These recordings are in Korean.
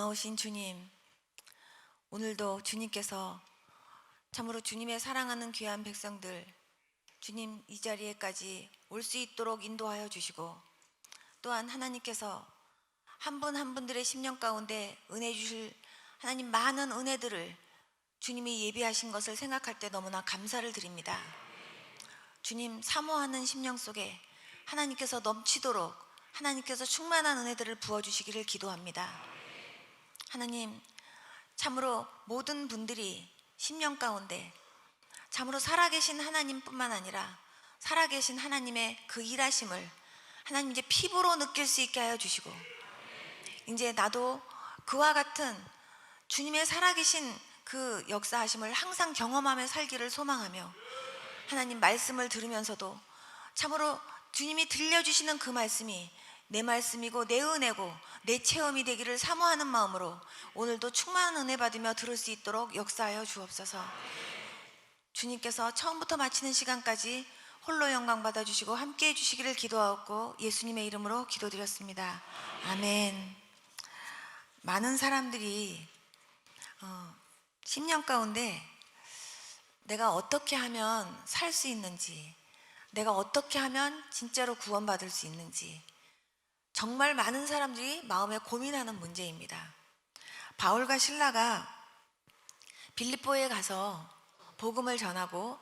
고마우신 주님, 오늘도 주님께서 참으로 주님의 사랑하는 귀한 백성들, 주님 이 자리에까지 올 수 있도록 인도하여 주시고, 또한 하나님께서 한 분 한 분들의 심령 가운데 은혜 주실 하나님 많은 은혜들을 주님이 예비하신 것을 생각할 때 너무나 감사를 드립니다. 주님 사모하는 심령 속에 하나님께서 넘치도록 하나님께서 충만한 은혜들을 부어주시기를 기도합니다. 하나님, 참으로 모든 분들이 심령 가운데 참으로 살아계신 하나님뿐만 아니라 살아계신 하나님의 그 일하심을 하나님 이제 피부로 느낄 수 있게 하여 주시고, 이제 나도 그와 같은 주님의 살아계신 그 역사하심을 항상 경험하며 살기를 소망하며, 하나님 말씀을 들으면서도 참으로 주님이 들려주시는 그 말씀이 내 말씀이고 내 은혜고 내 체험이 되기를 사모하는 마음으로 오늘도 충만한 은혜 받으며 들을 수 있도록 역사하여 주옵소서. 주님께서 처음부터 마치는 시간까지 홀로 영광 받아주시고 함께해 주시기를 기도하고 예수님의 이름으로 기도드렸습니다. 아멘. 많은 사람들이 10년 가운데 내가 어떻게 하면 살 수 있는지, 내가 어떻게 하면 진짜로 구원받을 수 있는지 정말 많은 사람들이 마음에 고민하는 문제입니다. 바울과 실라가 빌립보에 가서 복음을 전하고,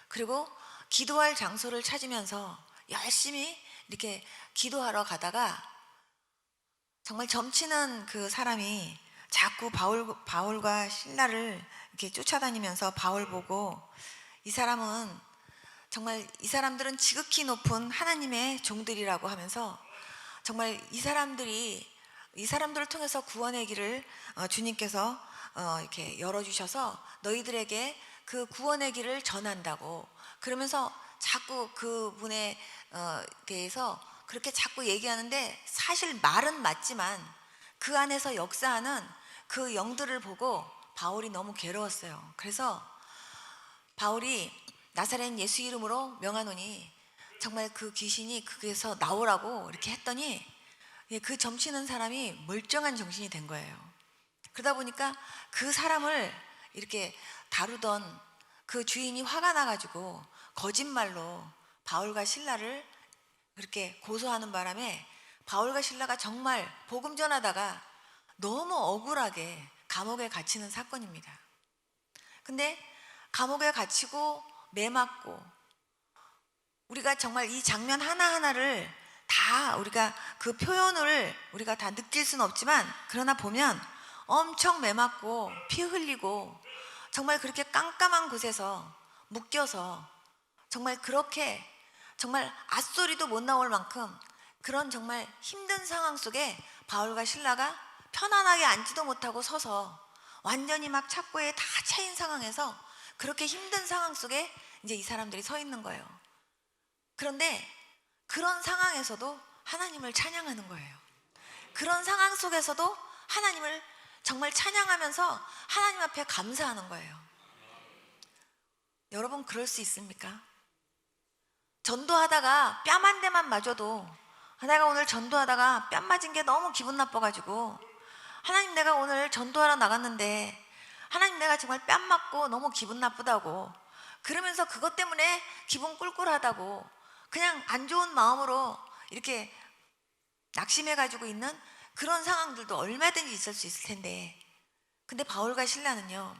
그리고 기도할 장소를 찾으면서 열심히 이렇게 기도하러 가다가 정말 점치는 그 사람이 자꾸 바울과 실라를 이렇게 쫓아다니면서 바울 보고, 이 사람은 정말 이 사람들은 지극히 높은 하나님의 종들이라고 하면서 정말 이 사람들을 통해서 구원의 길을 주님께서 이렇게 열어주셔서 너희들에게 그 구원의 길을 전한다고, 그러면서 자꾸 그분에 대해서 그렇게 자꾸 얘기하는데, 사실 말은 맞지만 그 안에서 역사하는 그 영들을 보고 바울이 너무 괴로웠어요. 그래서 바울이 나사렛 예수 이름으로 명하노니 정말 그 귀신이 그게서 나오라고 이렇게 했더니 그 점치는 사람이 멀쩡한 정신이 된 거예요. 그러다 보니까 그 사람을 이렇게 다루던 그 주인이 화가 나가지고 거짓말로 바울과 실라를 그렇게 고소하는 바람에 바울과 실라가 정말 복음 전하다가 너무 억울하게 감옥에 갇히는 사건입니다. 근데 감옥에 갇히고 매 맞고, 우리가 정말 이 장면 하나하나를 다 우리가 그 표현을 우리가 다 느낄 수는 없지만, 그러나 보면 엄청 매 맞고 피 흘리고 정말 그렇게 깜깜한 곳에서 묶여서 정말 그렇게 정말 앗소리도 못 나올 만큼 그런 정말 힘든 상황 속에 바울과 실라가 편안하게 앉지도 못하고 서서 완전히 막 착고에 다 차인 상황에서 그렇게 힘든 상황 속에 이제 이 사람들이 서 있는 거예요. 그런데 그런 상황에서도 하나님을 찬양하는 거예요. 그런 상황 속에서도 하나님을 정말 찬양하면서 하나님 앞에 감사하는 거예요. 여러분 그럴 수 있습니까? 전도하다가 뺨 한 대만 맞아도, 내가 오늘 전도하다가 뺨 맞은 게 너무 기분 나빠가지고, 하나님 내가 오늘 전도하러 나갔는데 하나님 내가 정말 뺨 맞고 너무 기분 나쁘다고, 그러면서 그것 때문에 기분 꿀꿀하다고 그냥 안 좋은 마음으로 이렇게 낙심해가지고 있는 그런 상황들도 얼마든지 있을 수 있을 텐데, 근데 바울과 실라는요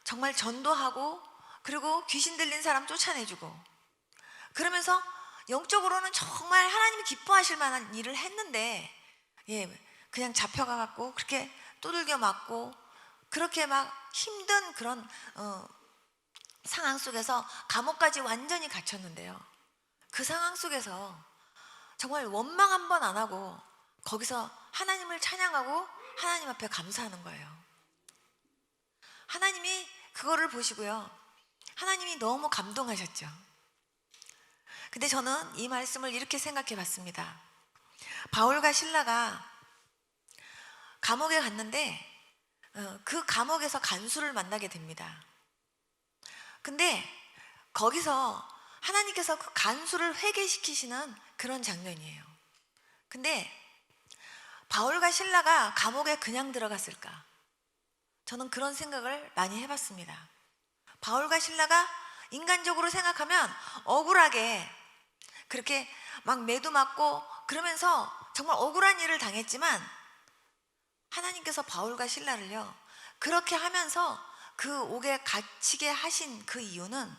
정말 전도하고 그리고 귀신 들린 사람 쫓아내주고 그러면서 영적으로는 정말 하나님이 기뻐하실 만한 일을 했는데, 그냥 잡혀가갖고 그렇게 두들겨 맞고 그렇게 막 힘든 그런 상황 속에서 감옥까지 완전히 갇혔는데요, 그 상황 속에서 정말 원망 한 번 안 하고 거기서 하나님을 찬양하고 하나님 앞에 감사하는 거예요. 하나님이 그거를 보시고요, 하나님이 너무 감동하셨죠. 근데 저는 이 말씀을 이렇게 생각해 봤습니다. 바울과 실라가 감옥에 갔는데 그 감옥에서 간수를 만나게 됩니다. 근데 거기서 하나님께서 그 간수를 회개시키시는 그런 장면이에요. 근데 바울과 실라가 감옥에 그냥 들어갔을까? 저는 그런 생각을 많이 해봤습니다. 바울과 실라가 인간적으로 생각하면 억울하게 그렇게 막 매도 맞고 그러면서 정말 억울한 일을 당했지만, 하나님께서 바울과 실라를요 그렇게 하면서 그 옥에 갇히게 하신 그 이유는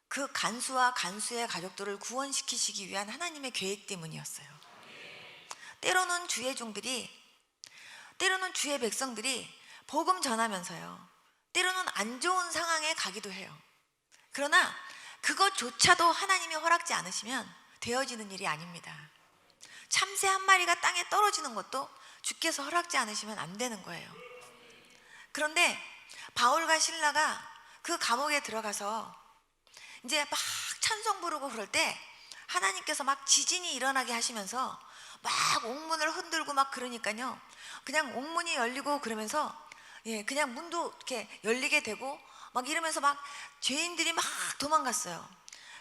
그 간수와 간수의 가족들을 구원시키시기 위한 하나님의 계획 때문이었어요. 때로는 주의 종들이, 때로는 주의 백성들이 복음 전하면서요 때로는 안 좋은 상황에 가기도 해요. 그러나 그것조차도 하나님이 허락지 않으시면 되어지는 일이 아닙니다. 참새 한 마리가 땅에 떨어지는 것도 주께서 허락지 않으시면 안 되는 거예요. 그런데 바울과 실라가 그 감옥에 들어가서 이제 막 찬송 부르고 그럴 때 하나님께서 막 지진이 일어나게 하시면서 막 옥문을 흔들고 막 그러니까요 그냥 옥문이 열리고 그러면서 그냥 문도 이렇게 열리게 되고 막 이러면서 막 죄인들이 막 도망갔어요.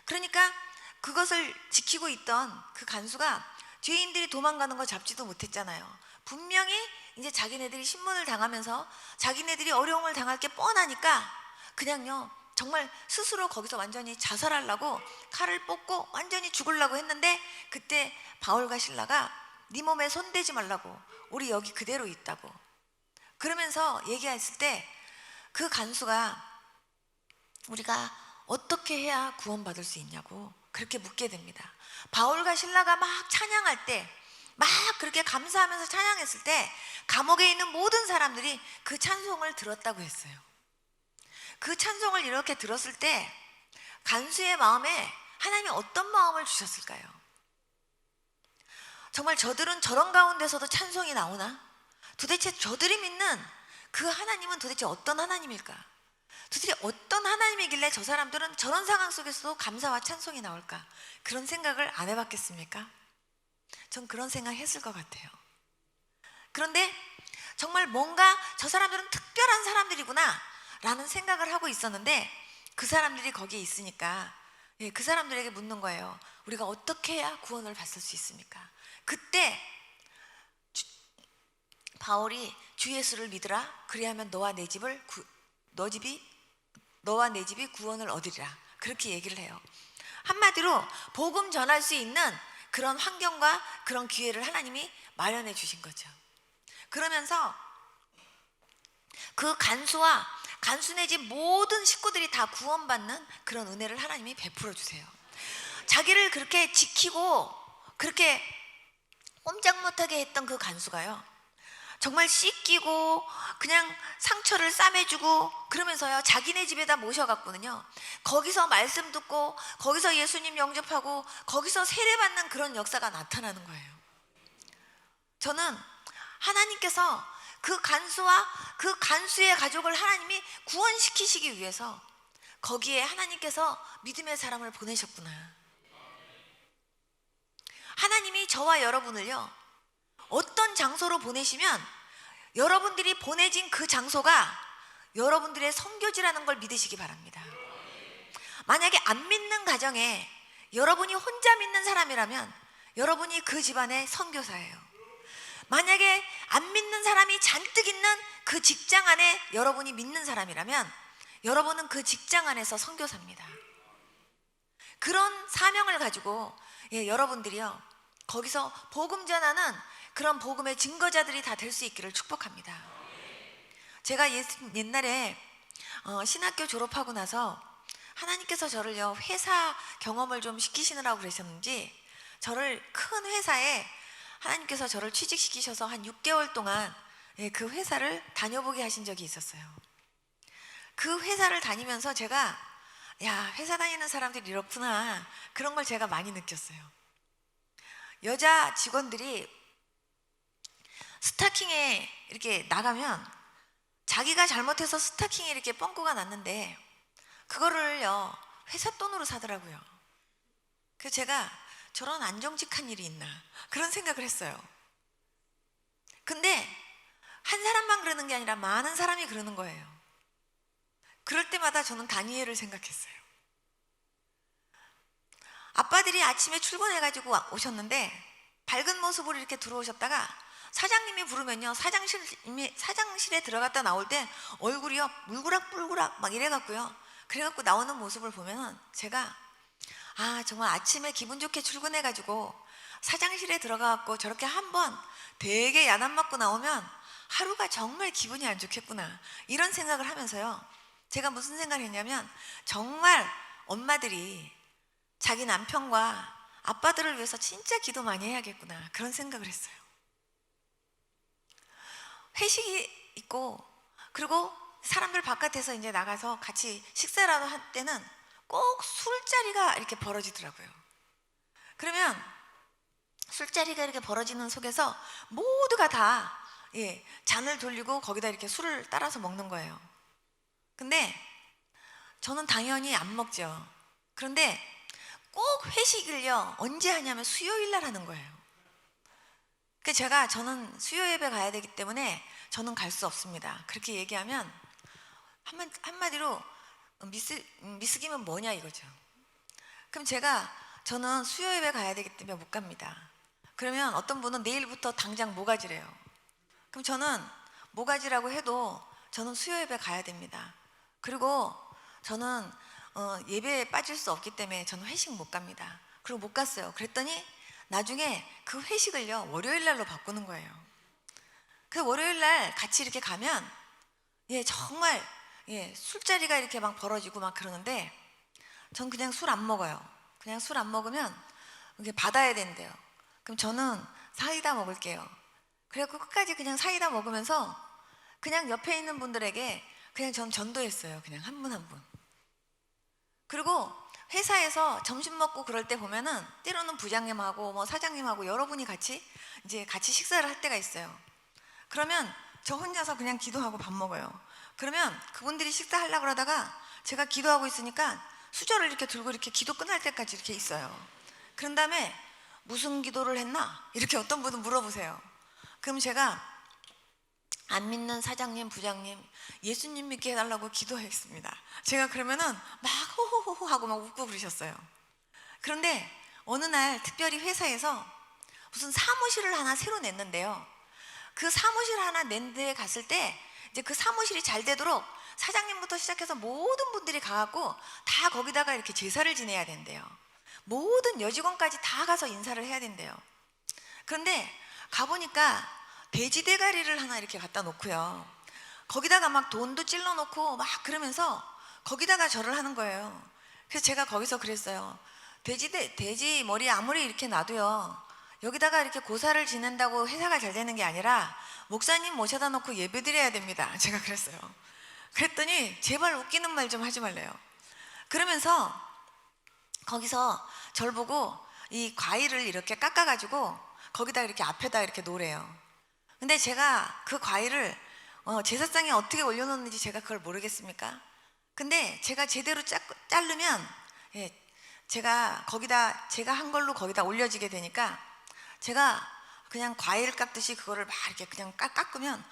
그러니까 그것을 지키고 있던 그 간수가 죄인들이 도망가는 거 잡지도 못했잖아요. 분명히 이제 자기네들이 신문을 당하면서 자기네들이 어려움을 당할 게 뻔하니까 그냥요 정말 스스로 거기서 완전히 자살하려고 칼을 뽑고 완전히 죽으려고 했는데, 그때 바울과 실라가 네 몸에 손대지 말라고, 우리 여기 그대로 있다고 그러면서 얘기했을 때 그 간수가 우리가 어떻게 해야 구원받을 수 있냐고 그렇게 묻게 됩니다. 바울과 실라가 막 찬양할 때, 막 그렇게 감사하면서 찬양했을 때 감옥에 있는 모든 사람들이 그 찬송을 들었다고 했어요. 그 찬송을 이렇게 들었을 때 간수의 마음에 하나님이 어떤 마음을 주셨을까요? 정말 저들은 저런 가운데서도 찬송이 나오나? 도대체 저들이 믿는 그 하나님은 도대체 어떤 하나님일까? 도대체 어떤 하나님이길래 저 사람들은 저런 상황 속에서도 감사와 찬송이 나올까? 그런 생각을 안 해봤겠습니까? 전 그런 생각 했을 것 같아요. 그런데 정말 뭔가 저 사람들은 특별한 사람들이구나 라는 생각을 하고 있었는데, 그 사람들이 거기에 있으니까 그 사람들에게 묻는 거예요. 우리가 어떻게 해야 구원을 받을 수 있습니까? 그때 바울이 주 예수를 믿으라. 그리하면 너와 내 집이 구원을 얻으리라. 그렇게 얘기를 해요. 한마디로 복음 전할 수 있는 그런 환경과 그런 기회를 하나님이 마련해 주신 거죠. 그러면서 그 간수와 간수네 집 모든 식구들이 다 구원받는 그런 은혜를 하나님이 베풀어 주세요. 자기를 그렇게 지키고 그렇게 꼼짝 못하게 했던 그 간수가요 정말 씻기고 그냥 상처를 싸매주고 그러면서요 자기네 집에다 모셔갔거든요. 거기서 말씀 듣고 거기서 예수님 영접하고 거기서 세례받는 그런 역사가 나타나는 거예요. 저는 하나님께서 그 간수와 그 간수의 가족을 하나님이 구원시키시기 위해서 거기에 하나님께서 믿음의 사람을 보내셨구나. 하나님이 저와 여러분을요 어떤 장소로 보내시면 여러분들이 보내진 그 장소가 여러분들의 선교지라는 걸 믿으시기 바랍니다. 만약에 안 믿는 가정에 여러분이 혼자 믿는 사람이라면 여러분이 그 집안의 선교사예요. 만약에 안 믿는 사람이 잔뜩 있는 그 직장 안에 여러분이 믿는 사람이라면 여러분은 그 직장 안에서 선교사입니다. 그런 사명을 가지고 여러분들이요 거기서 복음 전하는 그런 복음의 증거자들이 다 될 수 있기를 축복합니다. 제가 옛날에 신학교 졸업하고 나서 하나님께서 저를요 회사 경험을 좀 시키시느라고 그러셨는지 저를 큰 회사에 하나님께서 저를 취직시키셔서 한 6개월 동안 그 회사를 다녀보게 하신 적이 있었어요. 그 회사를 다니면서 제가 회사 다니는 사람들이 이렇구나 그런 걸 제가 많이 느꼈어요. 여자 직원들이 스타킹에 이렇게 나가면 자기가 잘못해서 스타킹에 이렇게 뻥꾸가 났는데 그거를요 회사 돈으로 사더라고요. 그래서 제가 저런 안 정직한 일이 있나 그런 생각을 했어요. 근데 한 사람만 그러는 게 아니라 많은 사람이 그러는 거예요. 그럴 때마다 저는 다니엘을 생각했어요. 아빠들이 아침에 출근해가지고 오셨는데 밝은 모습으로 이렇게 들어오셨다가 사장님이 부르면요, 사장실에 들어갔다 나올 때 얼굴이요 물구락불구락 막 이래갖고요. 그래갖고 나오는 모습을 보면은 제가 정말 아침에 기분 좋게 출근해가지고 사장실에 들어가갖고 저렇게 한번 되게 야단 맞고 나오면 하루가 정말 기분이 안 좋겠구나, 이런 생각을 하면서요, 제가 무슨 생각을 했냐면, 정말 엄마들이 자기 남편과 아빠들을 위해서 진짜 기도 많이 해야겠구나, 그런 생각을 했어요. 회식이 있고, 그리고 사람들 바깥에서 이제 나가서 같이 식사라도 할 때는 꼭 술자리가 이렇게 벌어지더라고요. 그러면 술자리가 이렇게 벌어지는 속에서 모두가 다 잔을 돌리고 거기다 이렇게 술을 따라서 먹는 거예요. 근데 저는 당연히 안 먹죠. 그런데 꼭 회식을요, 언제 하냐면 수요일 날 하는 거예요. 저는 수요 예배 가야 되기 때문에 저는 갈 수 없습니다. 그렇게 얘기하면 한마디로 미스김은 뭐냐 이거죠. 그럼 저는 수요 예배 가야 되기 때문에 못 갑니다. 그러면 어떤 분은 내일부터 당장 모가지래요. 그럼 저는 모가지라고 해도 저는 수요 예배 가야 됩니다. 그리고 저는 예배에 빠질 수 없기 때문에 저는 회식 못 갑니다. 그리고 못 갔어요. 그랬더니 나중에 그 회식을요, 월요일 날로 바꾸는 거예요. 그 월요일 날 같이 이렇게 가면 정말 술자리가 이렇게 막 벌어지고 막 그러는데, 전 그냥 술 안 먹어요. 그냥 술 안 먹으면 이게 받아야 된대요. 그럼 저는 사이다 먹을게요. 그래갖고 끝까지 그냥 사이다 먹으면서 그냥 옆에 있는 분들에게 그냥 전 전도했어요. 그냥 한 분 한 분. 그리고 회사에서 점심 먹고 그럴 때 보면은 때로는 부장님하고 뭐 사장님하고 여러분이 같이 식사를 할 때가 있어요. 그러면 저 혼자서 그냥 기도하고 밥 먹어요. 그러면 그분들이 식사하려고 그러다가 제가 기도하고 있으니까 수저를 이렇게 들고 이렇게 기도 끝날 때까지 이렇게 있어요. 그런 다음에 무슨 기도를 했나? 이렇게 어떤 분은 물어보세요. 그럼 제가 안 믿는 사장님, 부장님, 예수님 믿게 해달라고 기도했습니다. 제가 그러면은 막 호호호호 하고 막 웃고 그러셨어요. 그런데 어느 날 특별히 회사에서 무슨 사무실을 하나 새로 냈는데요. 그 사무실 하나 낸 데에 갔을 때 이제 그 사무실이 잘 되도록 사장님부터 시작해서 모든 분들이 가갖고 다 거기다가 이렇게 제사를 지내야 된대요. 모든 여직원까지 다 가서 인사를 해야 된대요. 그런데 가보니까 돼지 대가리를 하나 이렇게 갖다 놓고요, 거기다가 막 돈도 찔러 놓고 막 그러면서 거기다가 절을 하는 거예요. 그래서 제가 거기서 그랬어요. 돼지 머리 아무리 이렇게 놔도요, 여기다가 이렇게 고사를 지낸다고 회사가 잘 되는 게 아니라 목사님 모셔다 놓고 예배 드려야 됩니다. 제가 그랬어요. 그랬더니 제발 웃기는 말 좀 하지 말래요. 그러면서 거기서 절 보고 이 과일을 이렇게 깎아가지고 거기다 이렇게 앞에다 이렇게 놓으래요. 근데 제가 그 과일을 제사상에 어떻게 올려놓는지 제가 그걸 모르겠습니까? 근데 제가 제대로 자르면 제가 한 걸로 거기다 올려지게 되니까 제가 그냥 과일 깎듯이 그거를 막 이렇게 그냥 깎으면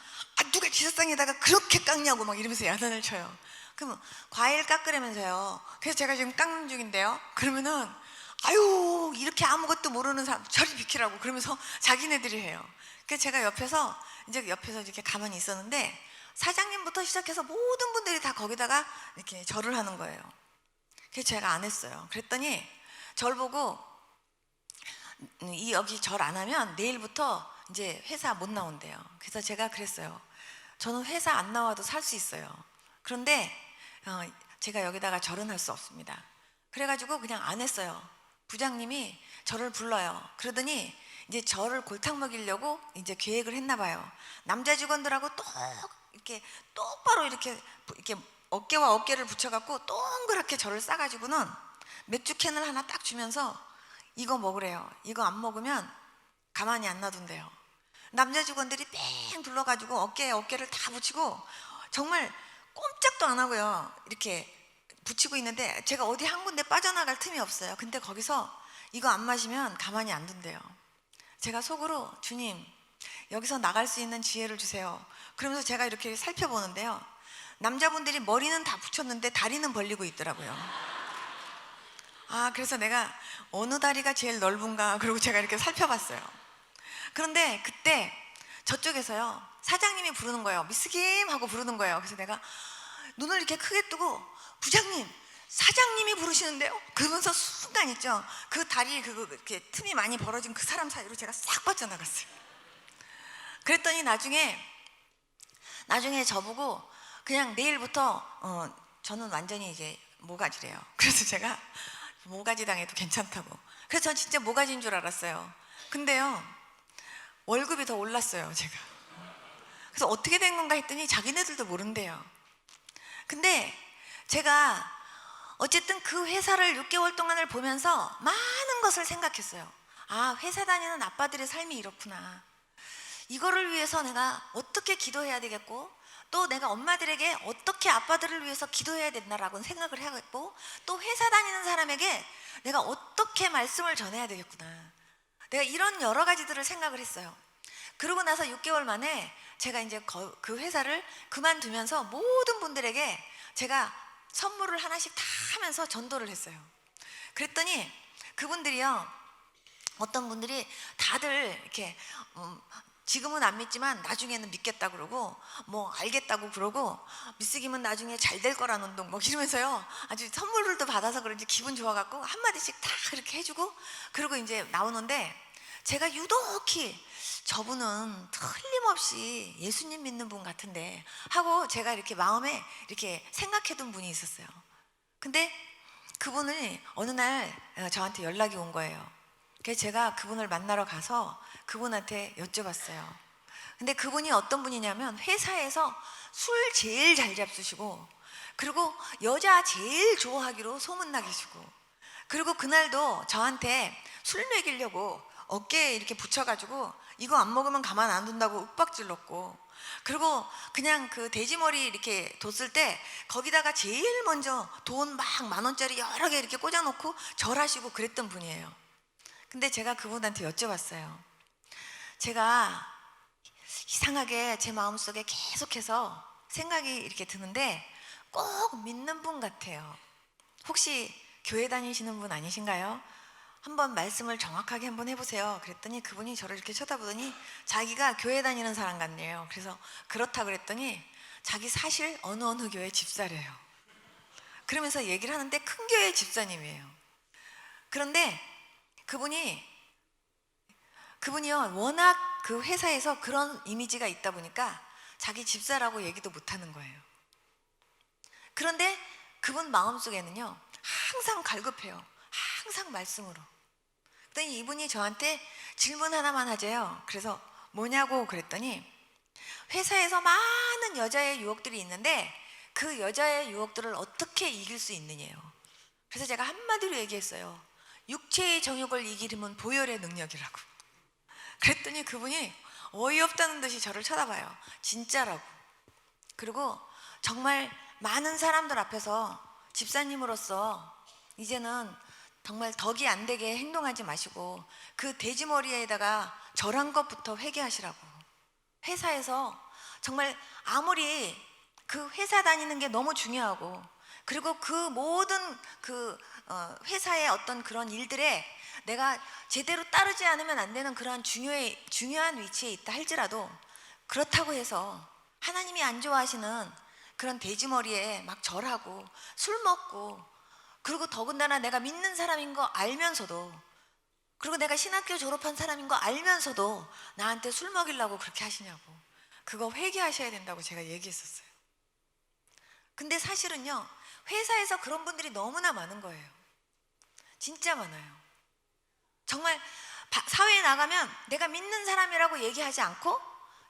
누가 제사상에다가 그렇게 깎냐고 막 이러면서 야단을 쳐요. 그럼 과일 깎으려면서요, 그래서 제가 지금 깎는 중인데요, 그러면은 아유 이렇게 아무것도 모르는 사람 저리 비키라고 그러면서 자기네들이 해요. 그래서 제가 옆에서 이렇게 가만히 있었는데 사장님부터 시작해서 모든 분들이 다 거기다가 이렇게 절을 하는 거예요. 그래서 제가 안 했어요. 그랬더니 절 보고 여기 절 안 하면 내일부터 이제 회사 못 나온대요. 그래서 제가 그랬어요. 저는 회사 안 나와도 살 수 있어요. 그런데 제가 여기다가 절은 할 수 없습니다. 그래가지고 그냥 안 했어요. 부장님이 저를 불러요. 그러더니 이제 저를 골탕 먹이려고 이제 계획을 했나 봐요. 남자 직원들하고 이렇게 똑바로 이렇게 어깨와 어깨를 붙여갖고 동그랗게 저를 싸가지고는 맥주 캔을 하나 딱 주면서 이거 먹으래요. 이거 안 먹으면 가만히 안 놔둔대요. 남자 직원들이 뺑 둘러가지고 어깨에 어깨를 다 붙이고 정말 꼼짝도 안 하고요, 이렇게 붙이고 있는데 제가 어디 한 군데 빠져나갈 틈이 없어요. 근데 거기서 이거 안 마시면 가만히 안 둔대요. 제가 속으로 주님 여기서 나갈 수 있는 지혜를 주세요. 그러면서 제가 이렇게 살펴보는데요, 남자분들이 머리는 다 붙였는데 다리는 벌리고 있더라고요. 그래서 내가 어느 다리가 제일 넓은가 그러고 제가 이렇게 살펴봤어요. 그런데 그때 저쪽에서요 사장님이 부르는 거예요. 미스 김 하고 부르는 거예요. 그래서 내가 눈을 이렇게 크게 뜨고 부장님 사장님이 부르시는데요? 그러면서 순간 있죠, 그 다리 이렇게 틈이 많이 벌어진 그 사람 사이로 제가 싹 빠져나갔어요. 그랬더니 나중에 저보고 그냥 내일부터 저는 완전히 이제 모가지래요. 그래서 제가 모가지 당해도 괜찮다고. 그래서 전 진짜 모가지인 줄 알았어요. 근데요 월급이 더 올랐어요 제가. 그래서 어떻게 된 건가 했더니 자기네들도 모른대요. 근데 제가 어쨌든 그 회사를 6개월 동안을 보면서 많은 것을 생각했어요. 아, 회사 다니는 아빠들의 삶이 이렇구나. 이거를 위해서 내가 어떻게 기도해야 되겠고, 또 내가 엄마들에게 어떻게 아빠들을 위해서 기도해야 된다라고 생각을 해야겠고, 또 회사 다니는 사람에게 내가 어떻게 말씀을 전해야 되겠구나. 내가 이런 여러 가지들을 생각을 했어요. 그러고 나서 6개월 만에 제가 이제 그 회사를 그만두면서 모든 분들에게 제가 선물을 하나씩 다 하면서 전도를 했어요. 그랬더니 그분들이요, 어떤 분들이 다들 이렇게 지금은 안 믿지만 나중에는 믿겠다 그러고, 뭐 알겠다고 그러고, 미스 김은 나중에 잘 될 거라는 둥 뭐 이러면서요 아주 선물을 또 받아서 그런지 기분 좋아갖고 한마디씩 다 그렇게 해주고, 그리고 이제 나오는데 제가 유독히 저분은 틀림없이 예수님 믿는 분 같은데 하고 제가 이렇게 마음에 이렇게 생각해둔 분이 있었어요. 근데 그분이 어느 날 저한테 연락이 온 거예요. 그래서 제가 그분을 만나러 가서 그분한테 여쭤봤어요. 근데 그분이 어떤 분이냐면 회사에서 술 제일 잘 잡수시고, 그리고 여자 제일 좋아하기로 소문나기시고, 그리고 그날도 저한테 술 먹이려고 어깨에 이렇게 붙여가지고 이거 안 먹으면 가만 안 둔다고 윽박질렀고, 그리고 그냥 그 돼지머리 이렇게 뒀을 때 거기다가 제일 먼저 돈 막 10,000원짜리 여러 개 이렇게 꽂아놓고 절하시고 그랬던 분이에요. 근데 제가 그분한테 여쭤봤어요. 제가 이상하게 제 마음속에 계속해서 생각이 이렇게 드는데 꼭 믿는 분 같아요. 혹시 교회 다니시는 분 아니신가요? 한번 말씀을 정확하게 한번 해보세요. 그랬더니 그분이 저를 이렇게 쳐다보더니 자기가 교회 다니는 사람 같네요. 그래서 그렇다 그랬더니 자기 사실 어느 교회 집사래요. 그러면서 얘기를 하는데 큰 교회 집사님이에요. 그런데 그분이요 워낙 그 회사에서 그런 이미지가 있다 보니까 자기 집사라고 얘기도 못하는 거예요. 그런데 그분 마음속에는요 항상 갈급해요. 항상 말씀으로. 그랬더니 이분이 저한테 질문 하나만 하재요. 그래서 뭐냐고 그랬더니 회사에서 많은 여자의 유혹들이 있는데 그 여자의 유혹들을 어떻게 이길 수 있느냐요. 그래서 제가 한마디로 얘기했어요. 육체의 정욕을 이기려면 보혈의 능력이라고. 그랬더니 그분이 어이없다는 듯이 저를 쳐다봐요. 진짜라고. 그리고 정말 많은 사람들 앞에서 집사님으로서 이제는 정말 덕이 안 되게 행동하지 마시고 그 돼지머리에다가 절한 것부터 회개하시라고. 회사에서 정말 아무리 그 회사 다니는 게 너무 중요하고, 그리고 그 모든 그 회사의 어떤 그런 일들에 내가 제대로 따르지 않으면 안 되는 그러한 중요한 위치에 있다 할지라도, 그렇다고 해서 하나님이 안 좋아하시는 그런 돼지머리에 막 절하고 술 먹고, 그리고 더군다나 내가 믿는 사람인 거 알면서도, 그리고 내가 신학교 졸업한 사람인 거 알면서도 나한테 술 먹이려고 그렇게 하시냐고. 그거 회개하셔야 된다고 제가 얘기했었어요. 근데 사실은요 회사에서 그런 분들이 너무나 많은 거예요. 진짜 많아요. 정말 사회에 나가면 내가 믿는 사람이라고 얘기하지 않고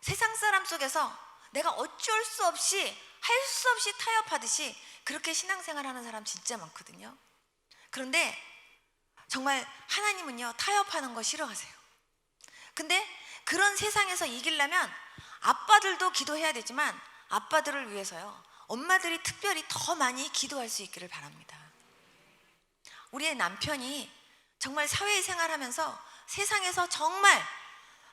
세상 사람 속에서 내가 어쩔 수 없이 할 수 없이 타협하듯이 그렇게 신앙생활하는 사람 진짜 많거든요. 그런데 정말 하나님은요 타협하는 거 싫어하세요. 근데 그런 세상에서 이기려면 아빠들도 기도해야 되지만 아빠들을 위해서요 엄마들이 특별히 더 많이 기도할 수 있기를 바랍니다. 우리의 남편이 정말 사회생활하면서 세상에서 정말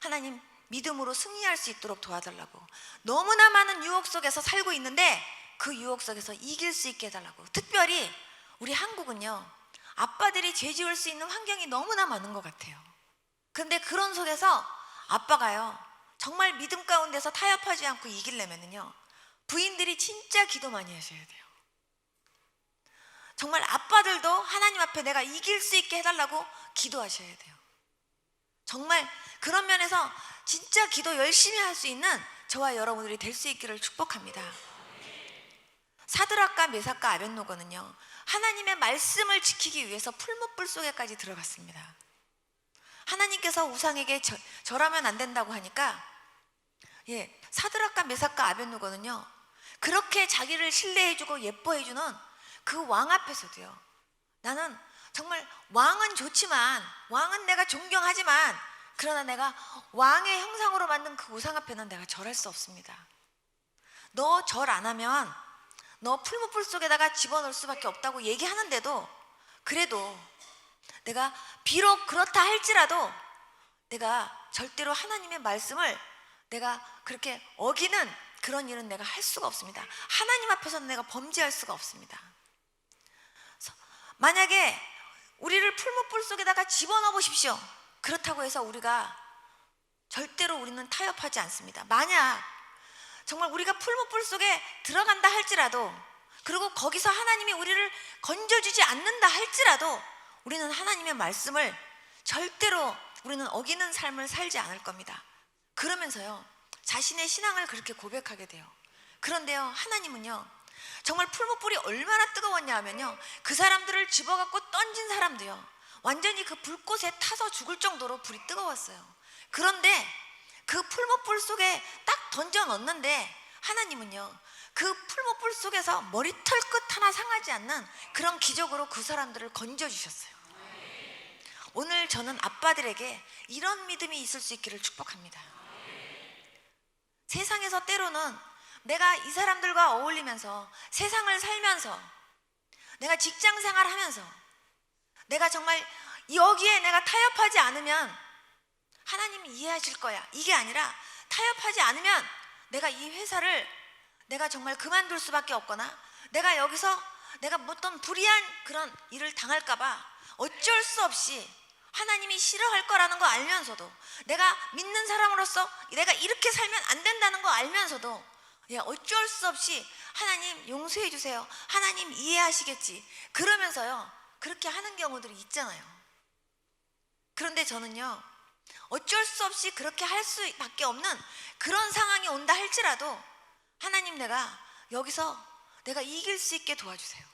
하나님 믿음으로 승리할 수 있도록 도와달라고. 너무나 많은 유혹 속에서 살고 있는데 그 유혹 속에서 이길 수 있게 해달라고. 특별히 우리 한국은요 아빠들이 죄 지을 수 있는 환경이 너무나 많은 것 같아요. 그런데 그런 속에서 아빠가요 정말 믿음 가운데서 타협하지 않고 이기려면요, 부인들이 진짜 기도 많이 하셔야 돼요. 정말 아빠들도 하나님 앞에 내가 이길 수 있게 해달라고 기도하셔야 돼요. 정말 그런 면에서 진짜 기도 열심히 할 수 있는 저와 여러분들이 될 수 있기를 축복합니다. 사드락과 메삭과 아벳노고는요, 하나님의 말씀을 지키기 위해서 풀무불 속에까지 들어갔습니다. 하나님께서 우상에게 절하면 안 된다고 하니까 사드락과 메삭과 아벳노고는요, 그렇게 자기를 신뢰해주고 예뻐해주는 그 왕 앞에서도요, 나는 정말 왕은 좋지만, 왕은 내가 존경하지만, 그러나 내가 왕의 형상으로 만든 그 우상 앞에는 내가 절할 수 없습니다. 너 절 안 하면 너 풀무불 속에다가 집어넣을 수밖에 없다고 얘기하는데도, 그래도 내가 비록 그렇다 할지라도 내가 절대로 하나님의 말씀을 내가 그렇게 어기는 그런 일은 내가 할 수가 없습니다. 하나님 앞에서는 내가 범죄할 수가 없습니다. 만약에 우리를 풀무불 속에다가 집어넣어 보십시오. 그렇다고 해서 우리가 절대로 우리는 타협하지 않습니다. 만약 정말 우리가 풀무불 속에 들어간다 할지라도, 그리고 거기서 하나님이 우리를 건져주지 않는다 할지라도 우리는 하나님의 말씀을 절대로 우리는 어기는 삶을 살지 않을 겁니다. 그러면서요, 자신의 신앙을 그렇게 고백하게 돼요. 그런데요, 하나님은요, 정말 풀무불이 얼마나 뜨거웠냐 하면요, 그 사람들을 집어갖고 던진 사람도요, 완전히 그 불꽃에 타서 죽을 정도로 불이 뜨거웠어요. 그런데 그 풀무불 속에 딱 던져 넣었는데 하나님은요, 그 풀무불 속에서 머리털 끝 하나 상하지 않는 그런 기적으로 그 사람들을 건져주셨어요. 오늘 저는 아빠들에게 이런 믿음이 있을 수 있기를 축복합니다. 세상에서 때로는 내가 이 사람들과 어울리면서 세상을 살면서 내가 직장 생활하면서 내가 정말 여기에 내가 타협하지 않으면 하나님이 이해하실 거야, 이게 아니라 타협하지 않으면 내가 이 회사를 내가 정말 그만둘 수밖에 없거나 내가 여기서 내가 어떤 불의한 그런 일을 당할까 봐 어쩔 수 없이 하나님이 싫어할 거라는 거 알면서도, 내가 믿는 사람으로서 내가 이렇게 살면 안 된다는 거 알면서도 어쩔 수 없이 하나님 용서해 주세요, 하나님 이해하시겠지, 그러면서요 그렇게 하는 경우들이 있잖아요. 그런데 저는요, 어쩔 수 없이 그렇게 할 수밖에 없는 그런 상황이 온다 할지라도 하나님, 내가 여기서 내가 이길 수 있게 도와주세요.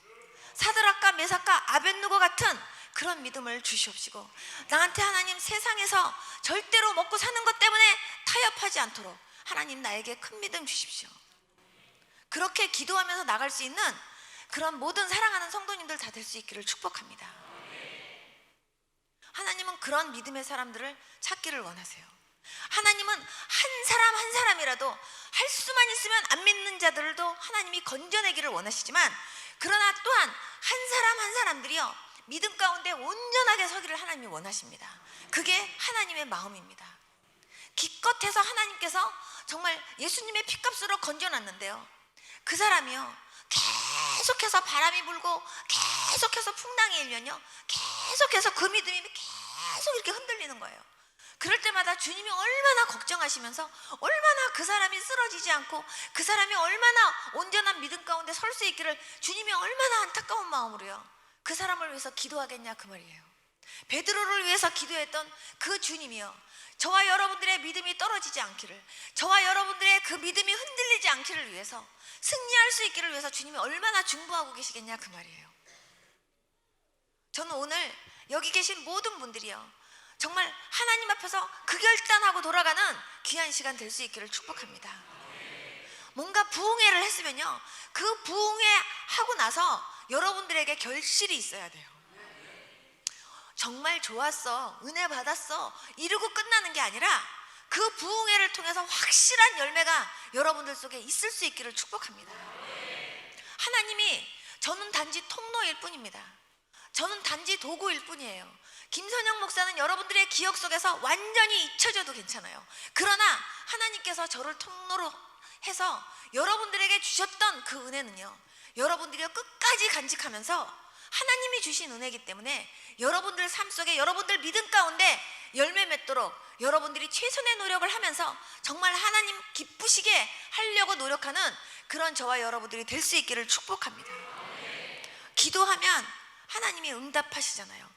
사드락과 메삭과 아벳느고 같은 그런 믿음을 주시옵시고, 나한테 하나님 세상에서 절대로 먹고 사는 것 때문에 타협하지 않도록 하나님 나에게 큰 믿음 주십시오. 그렇게 기도하면서 나갈 수 있는 그런 모든 사랑하는 성도님들 다 될 수 있기를 축복합니다. 하나님은 그런 믿음의 사람들을 찾기를 원하세요. 하나님은 한 사람 한 사람이라도 할 수만 있으면 안 믿는 자들도 하나님이 건져내기를 원하시지만, 그러나 또한 한 사람 한 사람들이요 믿음 가운데 온전하게 서기를 하나님이 원하십니다. 그게 하나님의 마음입니다. 기껏해서 하나님께서 정말 예수님의 피값으로 건져놨는데요, 그 사람이요 계속해서 바람이 불고 계속해서 풍랑이 일면요 계속해서 그 믿음이 계속 이렇게 흔들리는 거예요. 그럴 때마다 주님이 얼마나 걱정하시면서, 얼마나 그 사람이 쓰러지지 않고 그 사람이 얼마나 온전한 믿음 가운데 설 수 있기를 주님이 얼마나 안타까운 마음으로요 그 사람을 위해서 기도하겠냐 그 말이에요. 베드로를 위해서 기도했던 그 주님이요, 저와 여러분들의 믿음이 떨어지지 않기를, 저와 여러분들의 그 믿음이 흔들리지 않기를 위해서, 승리할 수 있기를 위해서 주님이 얼마나 중보하고 계시겠냐 그 말이에요. 저는 오늘 여기 계신 모든 분들이요 정말 하나님 앞에서 그 결단하고 돌아가는 귀한 시간 될 수 있기를 축복합니다. 뭔가 부흥회를 했으면요 그 부흥회 하고 나서 여러분들에게 결실이 있어야 돼요. 정말 좋았어, 은혜 받았어 이러고 끝나는 게 아니라 그 부흥회를 통해서 확실한 열매가 여러분들 속에 있을 수 있기를 축복합니다. 하나님이, 저는 단지 통로일 뿐입니다. 저는 단지 도구일 뿐이에요. 김선영 목사는 여러분들의 기억 속에서 완전히 잊혀져도 괜찮아요. 그러나 하나님께서 저를 통로로 해서 여러분들에게 주셨던 그 은혜는요 여러분들이 끝까지 간직하면서 하나님이 주신 은혜이기 때문에 여러분들 삶 속에 여러분들 믿음 가운데 열매 맺도록 여러분들이 최선의 노력을 하면서 정말 하나님 기쁘시게 하려고 노력하는 그런 저와 여러분들이 될 수 있기를 축복합니다. 기도하면 하나님이 응답하시잖아요.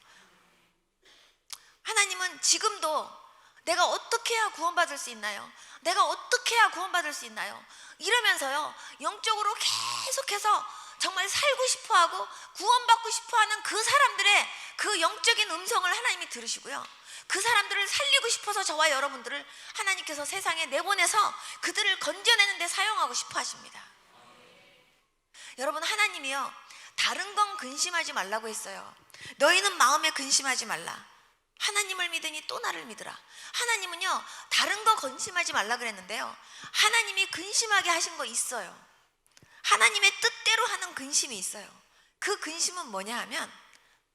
하나님은 지금도 내가 어떻게 해야 구원받을 수 있나요? 내가 어떻게 해야 구원받을 수 있나요? 이러면서요, 영적으로 계속해서 정말 살고 싶어하고 구원받고 싶어하는 그 사람들의 그 영적인 음성을 하나님이 들으시고요, 그 사람들을 살리고 싶어서 저와 여러분들을 하나님께서 세상에 내보내서 그들을 건져내는 데 사용하고 싶어 하십니다. 여러분, 하나님이요, 다른 건 근심하지 말라고 했어요. 너희는 마음에 근심하지 말라. 하나님을 믿으니 또 나를 믿으라. 하나님은요, 다른 거 근심하지 말라 그랬는데요, 하나님이 근심하게 하신 거 있어요. 하나님의 뜻대로 하는 근심이 있어요. 그 근심은 뭐냐 하면,